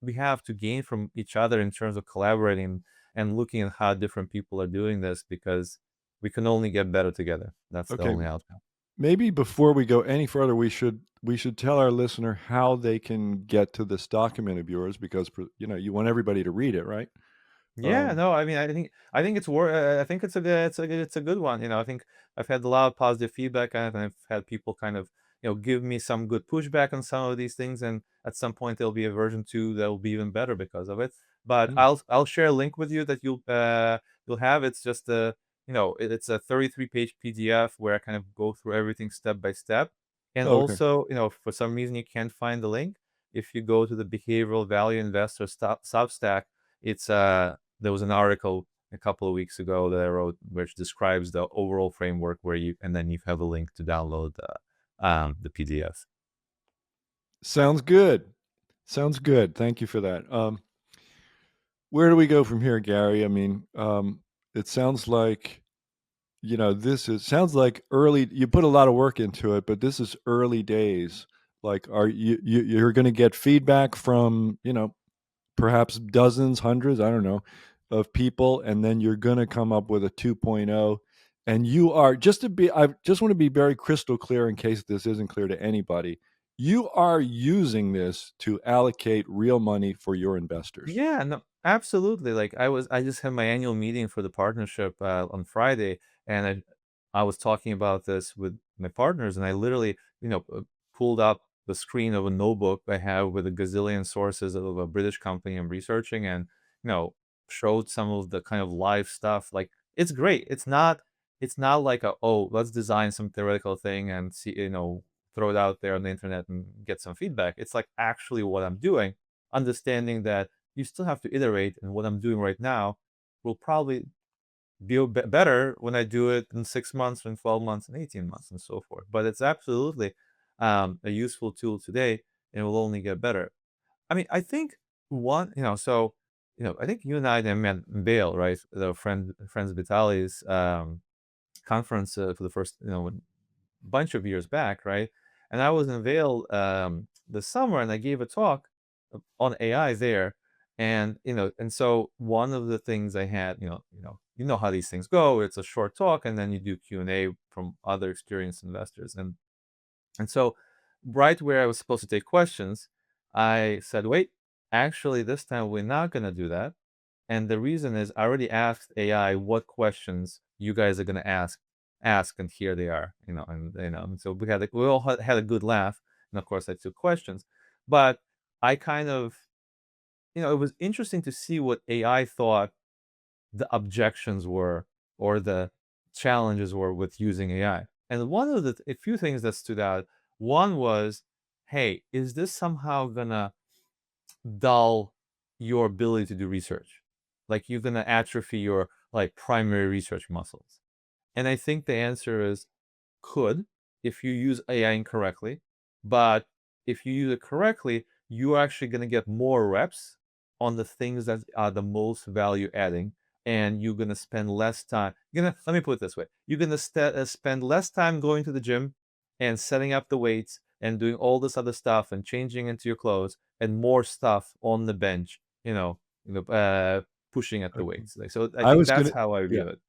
we have to gain from each other in terms of collaborating and looking at how different people are doing this, because we can only get better together. That's the Okay, only outcome. maybe before we go any further, we should tell our listener how they can get to this document of yours because you know you want everybody to read it, right? Yeah, Um, no, I mean, I think it's I think it's a good one. I think I've had a lot of positive feedback on it, and I've had people kind of give me some good pushback on some of these things, and at some point there'll be a version 2 that will be even better because of it. But mm, I'll share a link with you that you'll have. It's just it's a 33-page PDF where I kind of go through everything step by step, and oh, okay. also if for some reason you can't find the link, if you go to the Behavioral Value Investor Substack, it's there was an article a couple of weeks ago that I wrote, which describes the overall framework and then you have a link to download the PDF. Sounds good. Sounds good. Thank you for that. Where do we go from here, Gary? I mean, it sounds like sounds like early. You put a lot of work into it, but this is early days. Like, are you're going to get feedback from perhaps dozens, hundreds, I don't know, of people, and then you're going to come up with a 2.0. And you are I just want to be very crystal clear in case this isn't clear to anybody. You are using this to allocate real money for your investors. Yeah, no, absolutely. Like I just had my annual meeting for the partnership on Friday, and I was talking about this with my partners, and I literally, pulled up the screen of a notebook I have with a gazillion sources of a British company I'm researching, and you know, showed some of the kind of live stuff. Like it's great. It's not like let's design some theoretical thing and see, throw it out there on the internet and get some feedback. It's like actually what I'm doing, understanding that you still have to iterate, and what I'm doing right now will probably be better when I do it in 6 months, in 12 months, and 18 months, and so forth. But it's absolutely a useful tool today, and it will only get better. I mean, I think I think you and I then met in Vail, right? The Friends Vitali's conference for the first, bunch of years back, right? And I was in Vail this summer, and I gave a talk on AI there, and so one of the things I had, you know how these things go. It's a short talk, and then you do Q&A from other experienced investors, and so right where I was supposed to take questions, I said, wait, actually this time we're not gonna do that. And the reason is I already asked AI what questions you guys are gonna ask, and here they are, and so we all had a good laugh, and of course I took questions, but I kind of, it was interesting to see what AI thought the objections were, or the challenges were with using AI. And one of a few things that stood out, one was, hey, is this somehow gonna dull your ability to do research? Like you're gonna atrophy your like primary research muscles? And I think the answer is could, if you use AI incorrectly. But if you use it correctly, you're actually going to get more reps on the things that are the most value adding, and you're going to spend less time. Let me put it this way: you're going to spend less time going to the gym and setting up the weights and doing all this other stuff and changing into your clothes, and more stuff on the bench. Pushing at the Okay. weights. So I I think was that's gonna how I yeah. view it.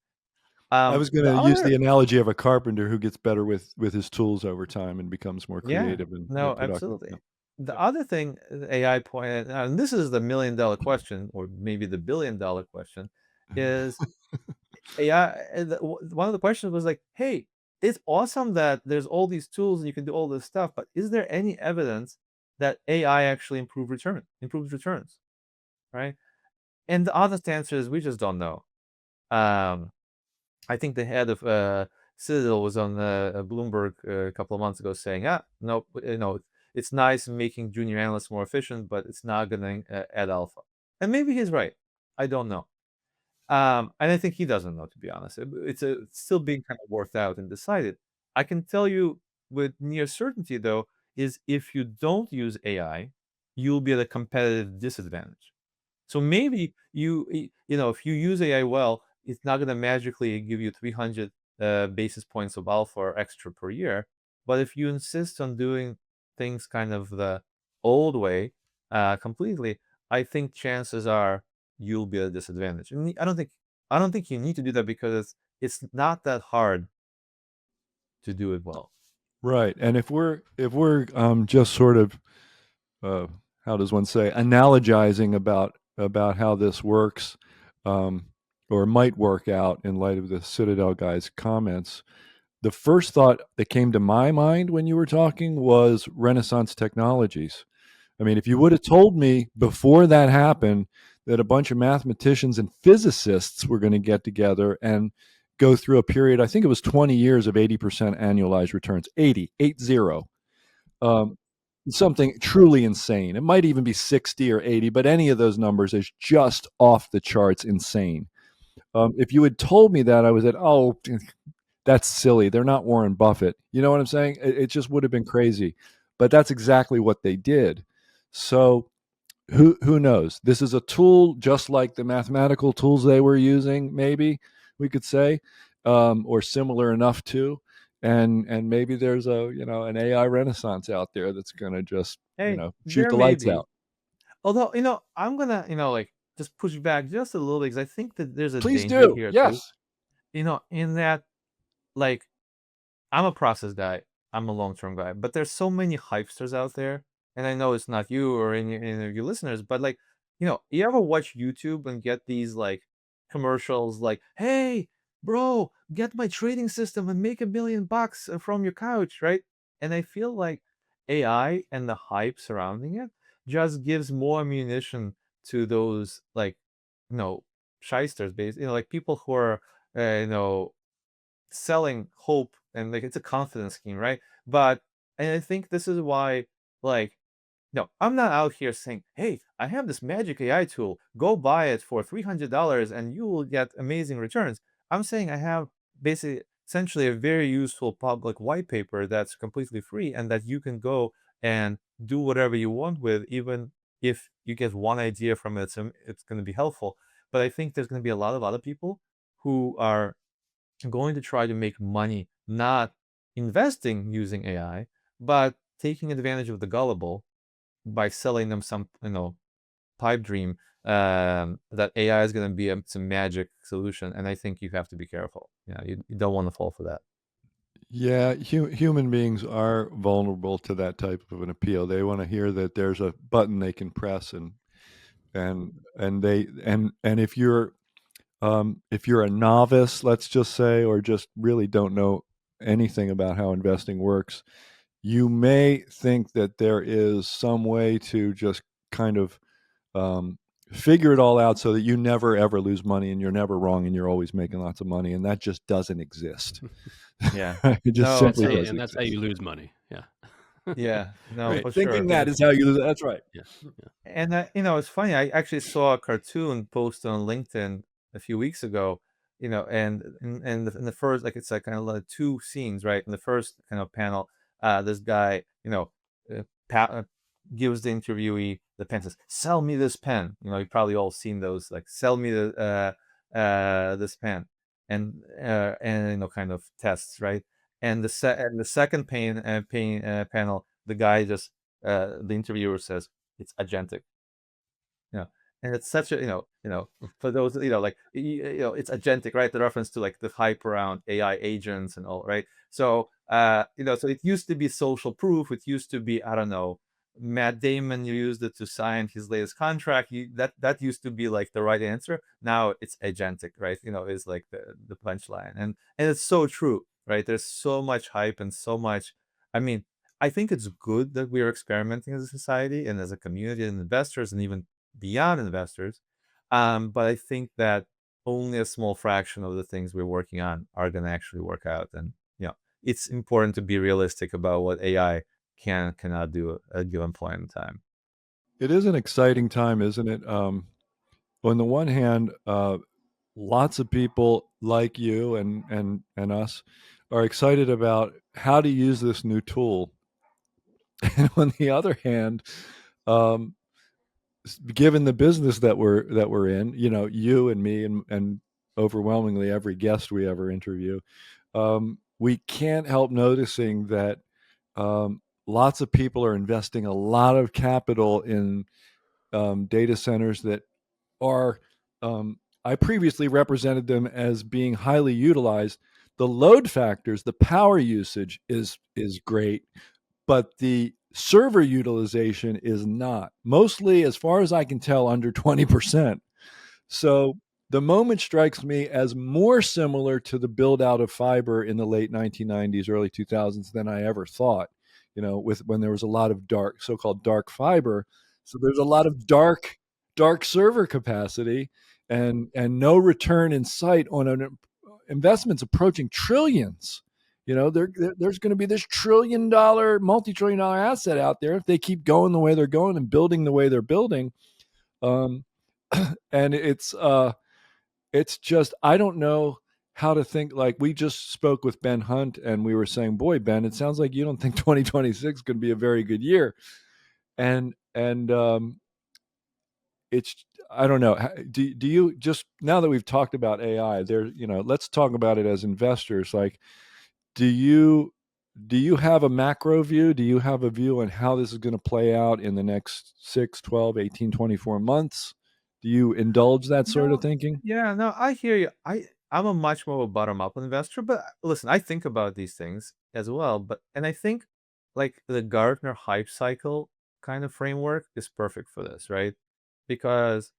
I was The gonna use other the analogy of a carpenter who gets better with his tools over time and becomes more Yeah, creative and more no, productive. absolutely. Yeah. The Yeah. other thing AI pointed out, and this is the $1 million question, or maybe the $1 billion question, is AI. One of the questions was like, "Hey, it's awesome that there's all these tools and you can do all this stuff, but is there any evidence that AI actually improves returns, right?" And the honest answer is we just don't know. Um, I think the head of Citadel was on Bloomberg a couple of months ago saying, no, it's nice making junior analysts more efficient, but it's not going to add alpha. And maybe he's right. I don't know. And I think he doesn't know, to be honest. It's still being kind of worked out and decided. I can tell you with near certainty, though, is if you don't use AI, you'll be at a competitive disadvantage. So maybe if you use AI well, it's not going to magically give you 300 basis points of alpha or extra per year. But if you insist on doing things kind of the old way completely, I think chances are you'll be at a disadvantage. And I don't think you need to do that because it's not that hard to do it well. Right. And if we're just sort of uh, how does one say, analogizing about how this works, um, or might work out in light of the Citadel guy's comments. The first thought that came to my mind when you were talking was Renaissance technologies. I mean, if you would have told me before that happened that a bunch of mathematicians and physicists were going to get together and go through a period, I think it was 20 years of 80% annualized returns, 80, um, something truly insane. It might even be 60 or 80, but any of those numbers is just off the charts insane. If you had told me that, I was at, oh, that's silly. They're not Warren Buffett. You know what I'm saying? It just would have been crazy. But that's exactly what they did. So who knows? This is a tool just like the mathematical tools they were using, maybe we could say, or similar enough to. And maybe there's a an AI renaissance out there that's going to just Hey, shoot there the may lights be. out. Although, I'm gonna, like just push back just a little bit because I think that there's a Please danger do. here too. Yes. In that, like, I'm a process guy. I'm a long-term guy, but there's so many hypesters out there, and I know it's not you or any of your listeners, but like, you ever watch YouTube and get these like commercials like, "Hey, bro, get my trading system and make $1 million from your couch," right? And I feel like AI and the hype surrounding it just gives more ammunition to those like, you know, shysters, based, like people who are, selling hope, and like it's a confidence scheme, right? But and I think this is why, like, no, I'm not out here saying, "Hey, I have this magic AI tool. Go buy it for $300 and you will get amazing returns." I'm saying I have basically essentially a very useful public white paper that's completely free and that you can go and do whatever you want with, even if you get one idea from it, so it's going to be helpful. But I think there's going to be a lot of other people who are going to try to make money not investing using AI, but taking advantage of the gullible by selling them some, pipe dream, that AI is going to be some magic solution. And I think you have to be careful. Yeah, you don't want to fall for that. Yeah, human beings are vulnerable to that type of an appeal. They want to hear that there's a button they can press, and if you're a novice, let's just say, or just really don't know anything about how investing works, you may think that there is some way to just kind of um, figure it all out so that you never ever lose money and you're never wrong and you're always making lots of money, and that just doesn't exist. Yeah. It just No, simply so doesn't And that's how exist. you lose money. Yeah. yeah, no, Right. for Thinking sure. that is how you lose. That's right. Yeah. Yeah. And it's funny. I actually saw a cartoon posted on LinkedIn a few weeks ago. And in the first, like, it's like kind of like two scenes, right? In the first kind of panel, this guy, gives the interviewee the pen, says, "Sell me this pen." You probably all seen those, like, "Sell me this pen," and kind of tests, right? And the second panel, the guy just the interviewer says, "It's agentic." Yeah. And it's such a, for those, like, it's agentic, right? The reference to like the hype around AI agents and all, right? So, so it used to be social proof. It used to be, I don't know, Matt Damon used it to sign his latest contract. That used to be like the right answer. Now it's agentic, right? Is like the punchline. And it's so true, right? There's so much hype and so much, I mean, I think it's good that we are experimenting as a society and as a community and investors and even beyond investors. But I think that only a small fraction of the things we're working on are going to actually work out. And, it's important to be realistic about what AI cannot do at a given point in time. It is an exciting time, isn't it? On the one hand, lots of people like you and us are excited about how to use this new tool, and on the other hand, um, given the business that we're in, you and me and overwhelmingly every guest we ever interview, we can't help noticing that lots of people are investing a lot of capital in data centers that are, I previously represented them as being highly utilized. The load factors, the power usage is great, but the server utilization is not. Mostly, as far as I can tell, under 20%. So the moment strikes me as more similar to the build out of fiber in the late 1990s, early 2000s than I ever thought. With when there was a lot of dark, so-called dark fiber. So there's a lot of dark server capacity, and no return in sight on an investments approaching trillions. There's going to be this $1 trillion, multi-trillion-dollar asset out there if they keep going the way they're going and building the way they're building. Um, and it's just, I don't know how to think. Like, we just spoke with Ben Hunt, and we were saying, boy, Ben, it sounds like you don't think 2026 is going to be a very good year. And it's, I don't know. Do you, just now that we've talked about AI there, let's talk about it as investors. Like, do you have a macro view? Do you have a view on how this is going to play out in the next 6, 12, 18, 24 months? Do you indulge that sort of No, thinking? yeah, no, I hear you. I'm a much more bottom up investor, but listen, I think about these things as well. And I think like the Gartner hype cycle kind of framework is perfect for this, right? Because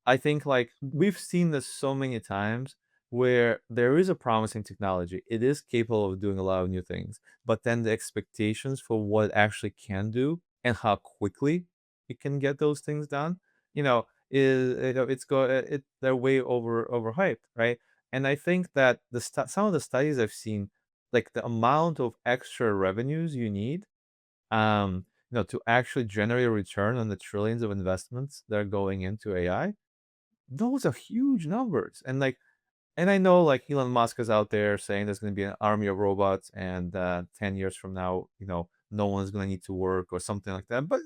I think like we've seen this so many times where there is a promising technology. It is capable of doing a lot of new things, but then the expectations for what it actually can do and how quickly it can get those things done, you know, they're way overhyped, right? And I think that some of the studies I've seen, like the amount of extra revenues you need, to actually generate a return on the trillions of investments that are going into AI, those are huge numbers. And I know like Elon Musk is out there saying there's going to be an army of robots, and 10 years from now, no one's going to need to work or something like that. But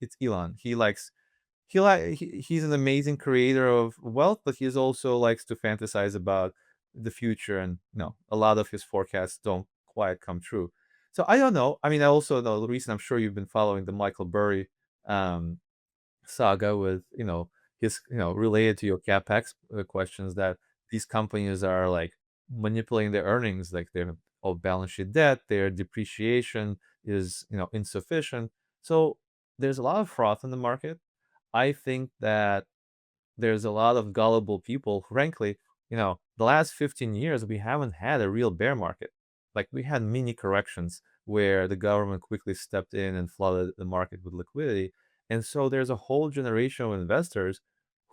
it's Elon. He's an amazing creator of wealth, but he also likes to fantasize about the future, and a lot of his forecasts don't quite come true. So I don't know. I mean, I also know the reason. I'm sure you've been following the Michael Burry um, saga with his related to your capex questions, that these companies are like manipulating their earnings, like their balance sheet debt, their depreciation is insufficient. So there's a lot of froth in the market. I think that there's a lot of gullible people. Frankly, the last 15 years, we haven't had a real bear market. Like, we had mini corrections where the government quickly stepped in and flooded the market with liquidity. And so there's a whole generation of investors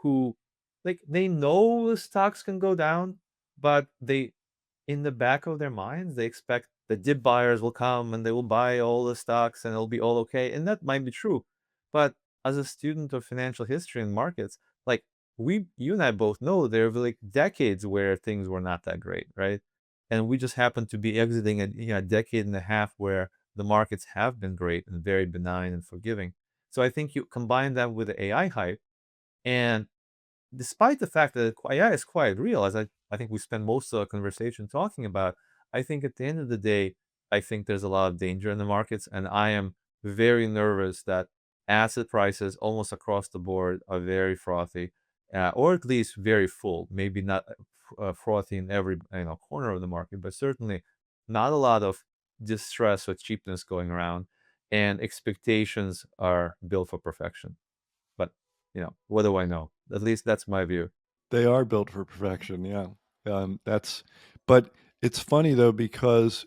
who, like, they know the stocks can go down, but in the back of their minds, they expect the dip buyers will come and they will buy all the stocks and it'll be all okay. And that might be true. But as a student of financial history and markets, like, you and I both know there were like decades where things were not that great, right? And we just happened to be exiting a decade and a half where the markets have been great and very benign and forgiving. So I think you combine that with the AI hype, and despite the fact that AI is quite real, as I think we spend most of the conversation talking about, I think at the end of the day, I think there's a lot of danger in the markets, and I am very nervous that asset prices almost across the board are very frothy, or at least very full. Maybe not frothy in every corner of the market, but certainly not a lot of distress or cheapness going around, and expectations are built for perfection. But what do I know? At least that's my view. They are built for perfection. Yeah. That's, but it's funny though, because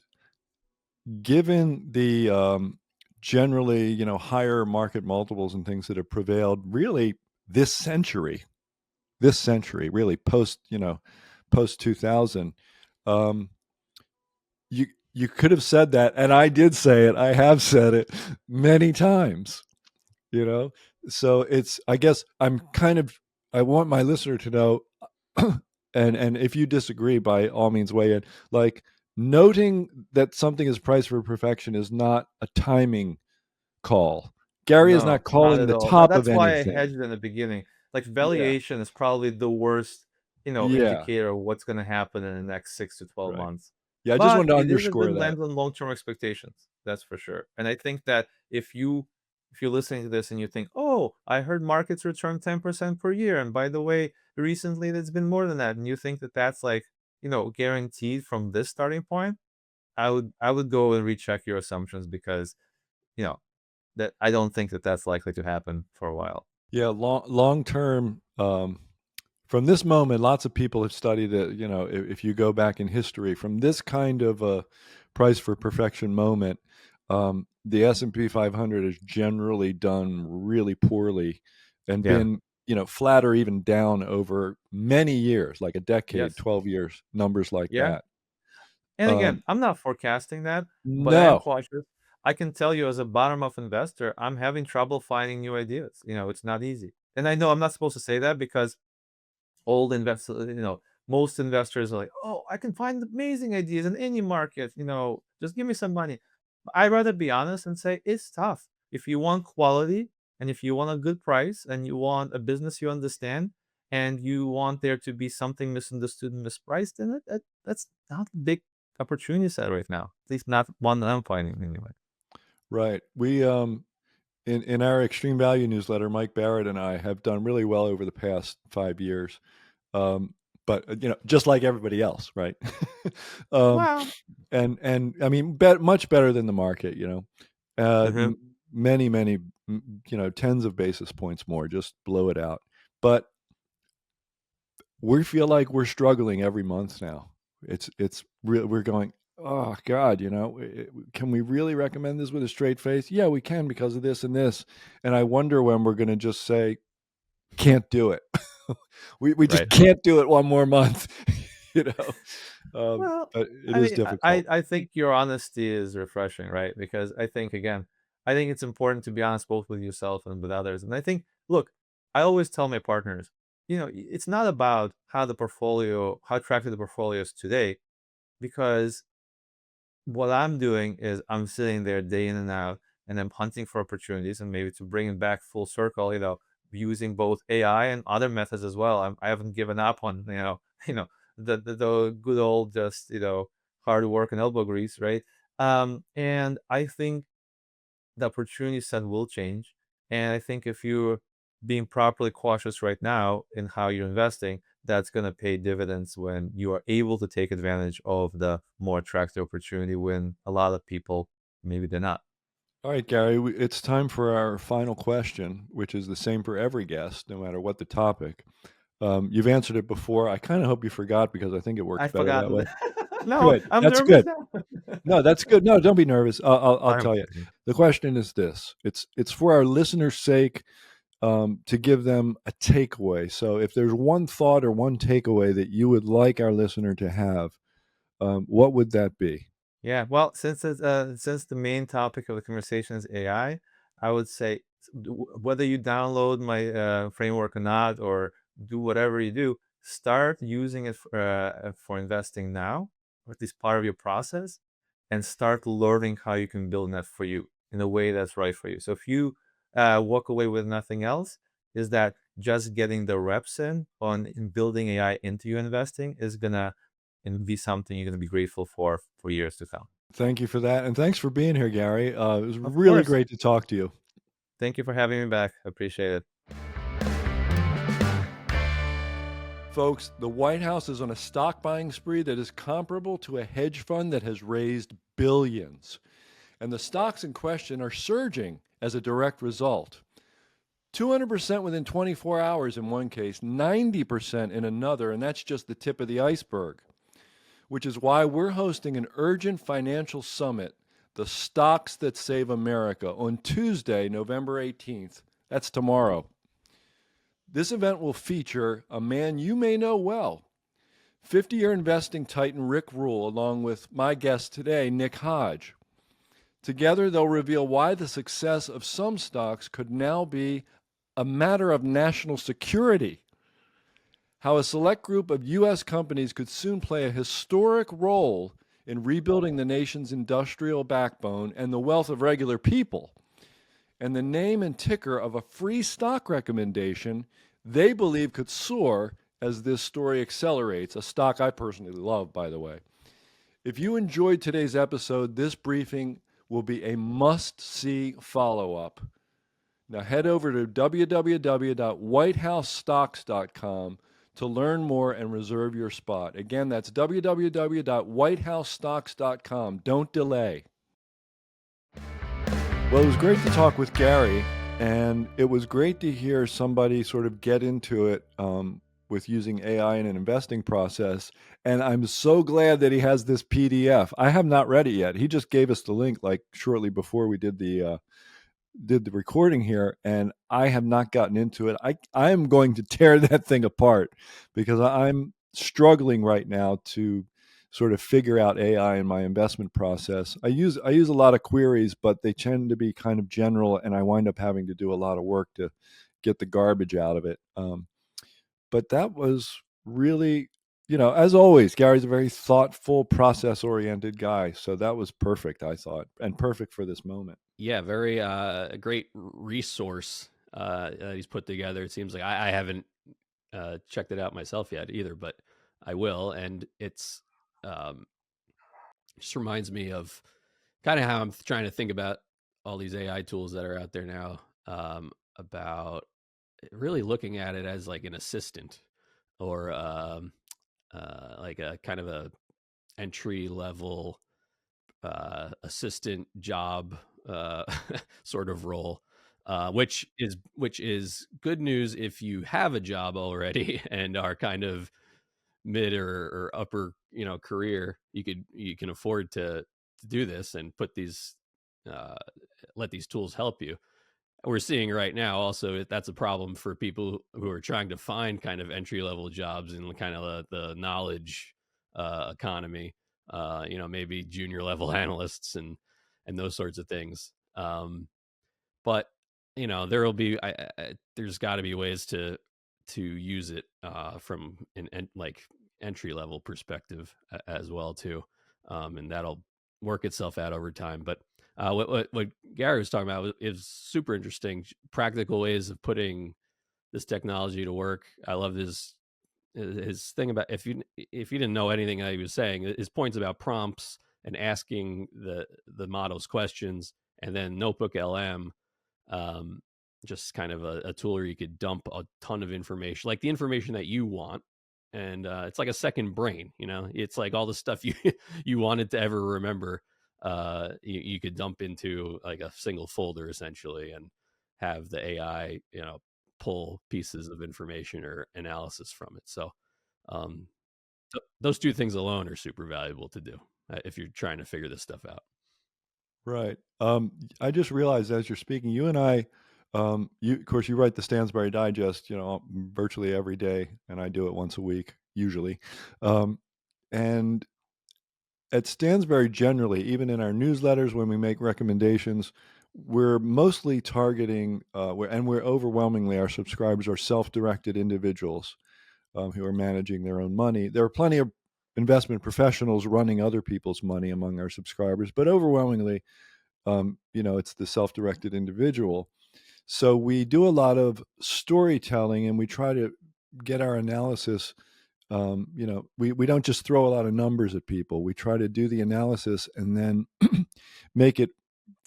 given the generally, higher market multiples and things that have prevailed really this century, really post 2000, um, you could have said that, and I did say it. I have said it many times. you know so it's, I guess, I want my listener to know, and if you disagree, by all means weigh in. Like, noting that something is priced for perfection is not a timing call. Gary is not No, not calling at the all. top of That's why I anything. hedged in the beginning. Like, Yeah. valuation is probably the worst, Yeah. indicator of what's going to happen in the next 6 to 12 Right. months. Yeah, I just But wanted to it is a good underscore that. lens on long-term expectations. That's for sure. And I think that if you if you're listening to this and you think, oh, I heard markets return 10% per year, and by the way, recently it's been more than that, and you think that that's like, guaranteed from this starting point, I would go and recheck your assumptions, because you know that I don't think that that's likely to happen for a while. Yeah, long term. From this moment, lots of people have studied that. If you go back in history, from this kind of a price for perfection moment, the S&P 500 has generally done really poorly and Yeah. been flat or even down over many years, like a decade, Yes. 12 years, numbers like Yeah. that. And again, Um, I'm not forecasting that, but I am no, cautious. I can tell you, as a bottom-up investor, I'm having trouble finding new ideas. It's not easy. And I know I'm not supposed to say that, because old investors, most investors are like, oh, I can find amazing ideas in any market, just give me some money. I'd rather be honest and say it's tough. If you want quality, and if you want a good price, and you want a business you understand, and you want there to be something misunderstood and mispriced in it, that's not a big opportunity set right now. At least not one that I'm finding anyway. right. We in our extreme value newsletter, Mike Barrett and I have done really well over the past 5 years. Um, but just like everybody else, right? um, Well, and I mean, much better than the market. mhm, Many, many, tens of basis points more. Just blow it out. But we feel like we're struggling every month now. It's real. We're going, oh God, can we really recommend this with a straight face? Yeah, we can, because of this and this. And I wonder when we're going to just say, can't do it. we just right. can't do it one more month. you know. Well, But it I is mean, difficult. I think your honesty is refreshing, right? Because I think it's important to be honest both with yourself and with others. And I think, look, I always tell my partners, it's not about how attractive the portfolio is today, because what I'm doing is I'm sitting there day in and out, and I'm hunting for opportunities, and maybe to bring it back full circle, using both AI and other methods as well. I haven't given up on, the good old, just, hard work and elbow grease, right? And I think the opportunity set will change. And I think if you're being properly cautious right now in how you're investing, that's going to pay dividends when you are able to take advantage of the more attractive opportunity, when a lot of people, maybe they're not. All right, Gary, it's time for our final question, which is the same for every guest, no matter what the topic. You've answered it before. I kind of hope you forgot, because I think it works I better that forgot. way. No, Good. I'm That's nervous good. now. No, that's good. No, don't be nervous. I'll I'm tell you. kidding. The question is this: it's for our listeners' sake, to give them a takeaway. So, if there's one thought or one takeaway that you would like our listener to have, what would that be? Yeah, well, since the main topic of the conversation is AI, I would say, whether you download my framework or not, or do whatever you do, start using it for investing now, or at least part of your process, and start learning how you can build that for you in a way that's right for you. So if you walk away with nothing else, is that just getting the reps in building AI into your investing is gonna and be something you're going to be grateful for years to come. Thank you for that, and thanks for being here, Gary. It was Of really course. great to talk to you. Thank you for having me back. I appreciate it. Folks, the White House is on a stock buying spree that is comparable to a hedge fund that has raised billions. And the stocks in question are surging as a direct result. 200% within 24 hours in one case, 90% in another, and that's just the tip of the iceberg, which is why we're hosting an urgent financial summit, The Stocks That Save America, on Tuesday, November 18th. That's tomorrow. This event will feature a man you may know well, 50-year investing titan Rick Rule, along with my guest today, Nick Hodge. Together, they'll reveal why the success of some stocks could now be a matter of national security, how a select group of U.S. companies could soon play a historic role in rebuilding the nation's industrial backbone and the wealth of regular people, and the name and ticker of a free stock recommendation they believe could soar as this story accelerates, a stock I personally love, by the way. If you enjoyed today's episode, this briefing will be a must-see follow-up. Now head over to www.whitehousestocks.com to learn more and reserve your spot. Again, that's www.whitehousestocks.com. Don't delay. Well, it was great to talk with Gary, and it was great to hear somebody sort of get into it with using AI in an investing process. And I'm so glad that he has this PDF. I have not read it yet. He just gave us the link like shortly before we did the recording here, and I have not gotten into it. I am going to tear that thing apart because I'm struggling right now to sort of figure out AI in my investment process. I use a lot of queries, but they tend to be kind of general, and I wind up having to do a lot of work to get the garbage out of it. But that was really, as always, Gary's a very thoughtful, process-oriented guy. So that was perfect, I thought, and perfect for this moment. Yeah, very great resource that he's put together. It seems like I haven't checked it out myself yet either, but I will. And it's just reminds me of kind of how I'm trying to think about all these AI tools that are out there now, about really looking at it as like an assistant, or like a kind of a entry level assistant job sort of role, which is good news if you have a job already and are kind of mid or upper career. You can afford to do this and put these uh, let these tools help you. We're seeing right now also that's a problem for people who are trying to find kind of entry level jobs in kind of the knowledge economy, maybe junior level analysts and those sorts of things. But there will be there's got to be ways to use it from an like entry level perspective as well too, and that'll work itself out over time. But what Gary was talking about is super interesting. Practical ways of putting this technology to work. I love his thing about, if you didn't know anything that he was saying, his points about prompts and asking the models questions, and then Notebook LM, um, just kind of a tool where you could dump a ton of information, like the information that you want. And it's like a second brain, it's like all the stuff you you wanted to ever remember, you could dump into like a single folder essentially, and have the AI pull pieces of information or analysis from it. So um, those two things alone are super valuable to do if you're trying to figure this stuff out. Right. I just realized as you're speaking, you and I, of course, you write the Stansberry Digest, virtually every day, and I do it once a week, usually. And at Stansberry, generally, even in our newsletters, when we make recommendations, we're mostly targeting, and we're overwhelmingly, our subscribers are self-directed individuals who are managing their own money. There are plenty of investment professionals running other people's money among our subscribers, but overwhelmingly, it's the self-directed individual. So we do a lot of storytelling, and we try to get our analysis. We don't just throw a lot of numbers at people. We try to do the analysis and then make it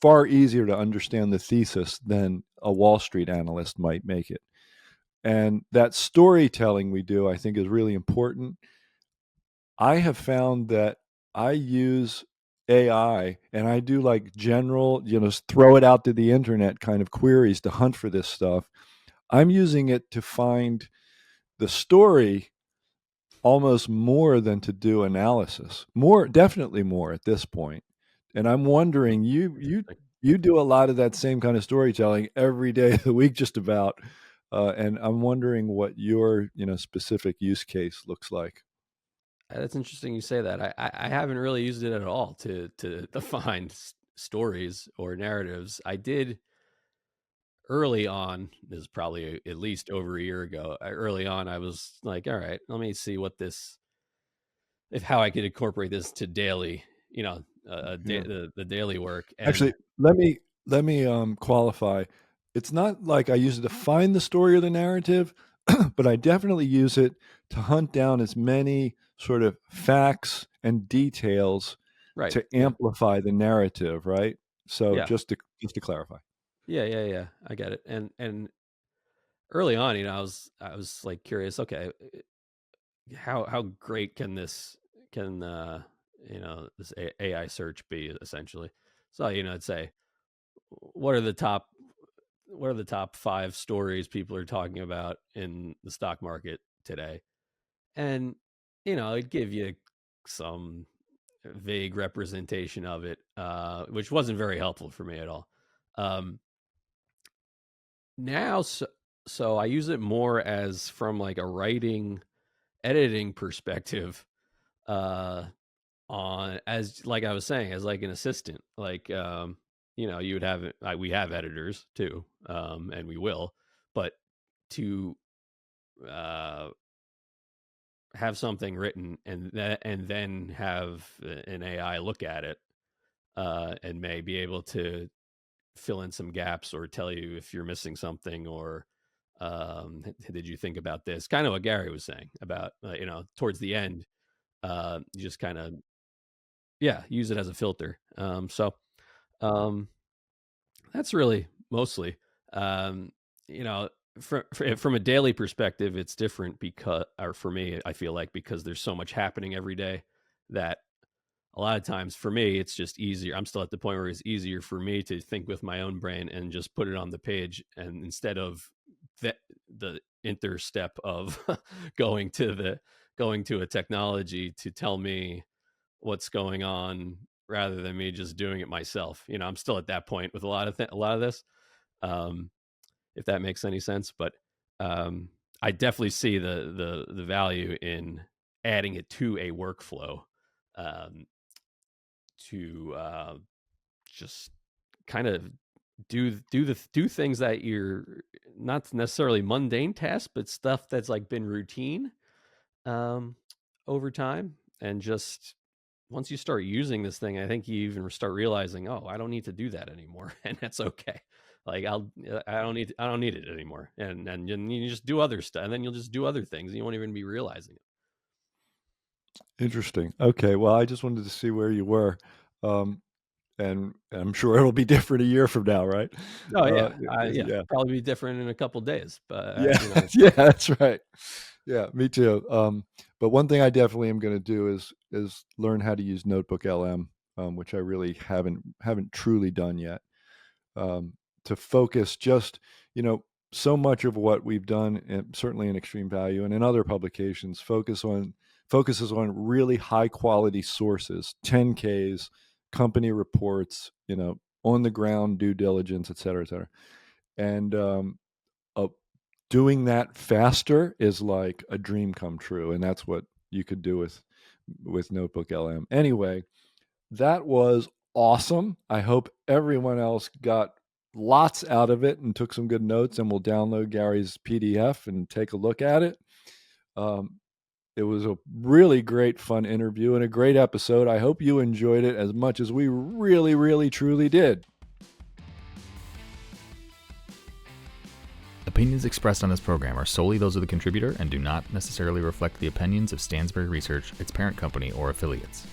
far easier to understand the thesis than a Wall Street analyst might make it. And that storytelling we do, I think, is really important. I have found that I use AI and I do like general, throw it out to the internet kind of queries to hunt for this stuff. I'm using it to find the story almost more than to do analysis. More, definitely more at this point. And I'm wondering, you do a lot of that same kind of storytelling every day of the week, just about. And I'm wondering what your specific use case looks like. That's interesting you say that. I haven't really used it at all to find stories or narratives. I did early on. This is probably at least over a year ago. Early on, I was like, all right, let me see what this, if how I could incorporate this to daily, Yeah. the daily work. And Actually, let me qualify. It's not like I use it to find the story or the narrative, but I definitely use it to hunt down as many sort of facts and details right, to yeah, amplify the narrative, right? So yeah, just to clarify. Yeah. I get it. And early on, I was like curious. Okay, how great can this this AI search be essentially? So I'd say, what are the top five stories people are talking about in the stock market today? And it'd give you some vague representation of it, which wasn't very helpful for me at all. Now, so I use it more as from like a writing, editing perspective, uh, on as like I was saying, as like an assistant. Like, you would have we have editors too, and we will, but to uh, have something written and then have an AI look at it, and may be able to fill in some gaps or tell you if you're missing something, or did you think about this? Kind of what Gary was saying about towards the end, you just kind of use it as a filter. So um, that's really mostly, um, you know, from a daily perspective, it's different because, or for me, I feel like because there's so much happening every day that a lot of times for me, it's just easier. I'm still at the point where it's easier for me to think with my own brain and just put it on the page. And instead of the interstep of going to a technology to tell me what's going on rather than me just doing it myself. I'm still at that point with a lot of this, um, if that makes any sense. But I definitely see the value in adding it to a workflow, um, to just kind of do things that you're not necessarily mundane tasks, but stuff that's like been routine, um, over time. And just once you start using this thing, I think you even start realizing, oh, I don't need to do that anymore, and that's okay. Like I don't need it anymore, and you just do other stuff, and then you'll just do other things, and you won't even be realizing it. Interesting. Okay. Well, I just wanted to see where you were. Um, and I'm sure it'll be different a year from now, right? Oh yeah, Yeah. probably be different in a couple days, but Yeah. Yeah, that's right. Yeah, me too. But one thing I definitely am going to do is learn how to use Notebook LM, which I really haven't truly done yet. Um, to focus just, so much of what we've done, certainly in Extreme Value and in other publications, focuses on really high quality sources, 10Ks, company reports, on the ground due diligence, et cetera, et cetera. And uh, doing that faster is like a dream come true, and that's what you could do with Notebook LM. Anyway, that was awesome. I hope everyone else got lots out of it and took some good notes, and will download Gary's PDF and take a look at it. It was a really great, fun interview and a great episode. I hope you enjoyed it as much as we really, really, truly did. Opinions expressed on this program are solely those of the contributor and do not necessarily reflect the opinions of Stansberry Research, its parent company, or affiliates.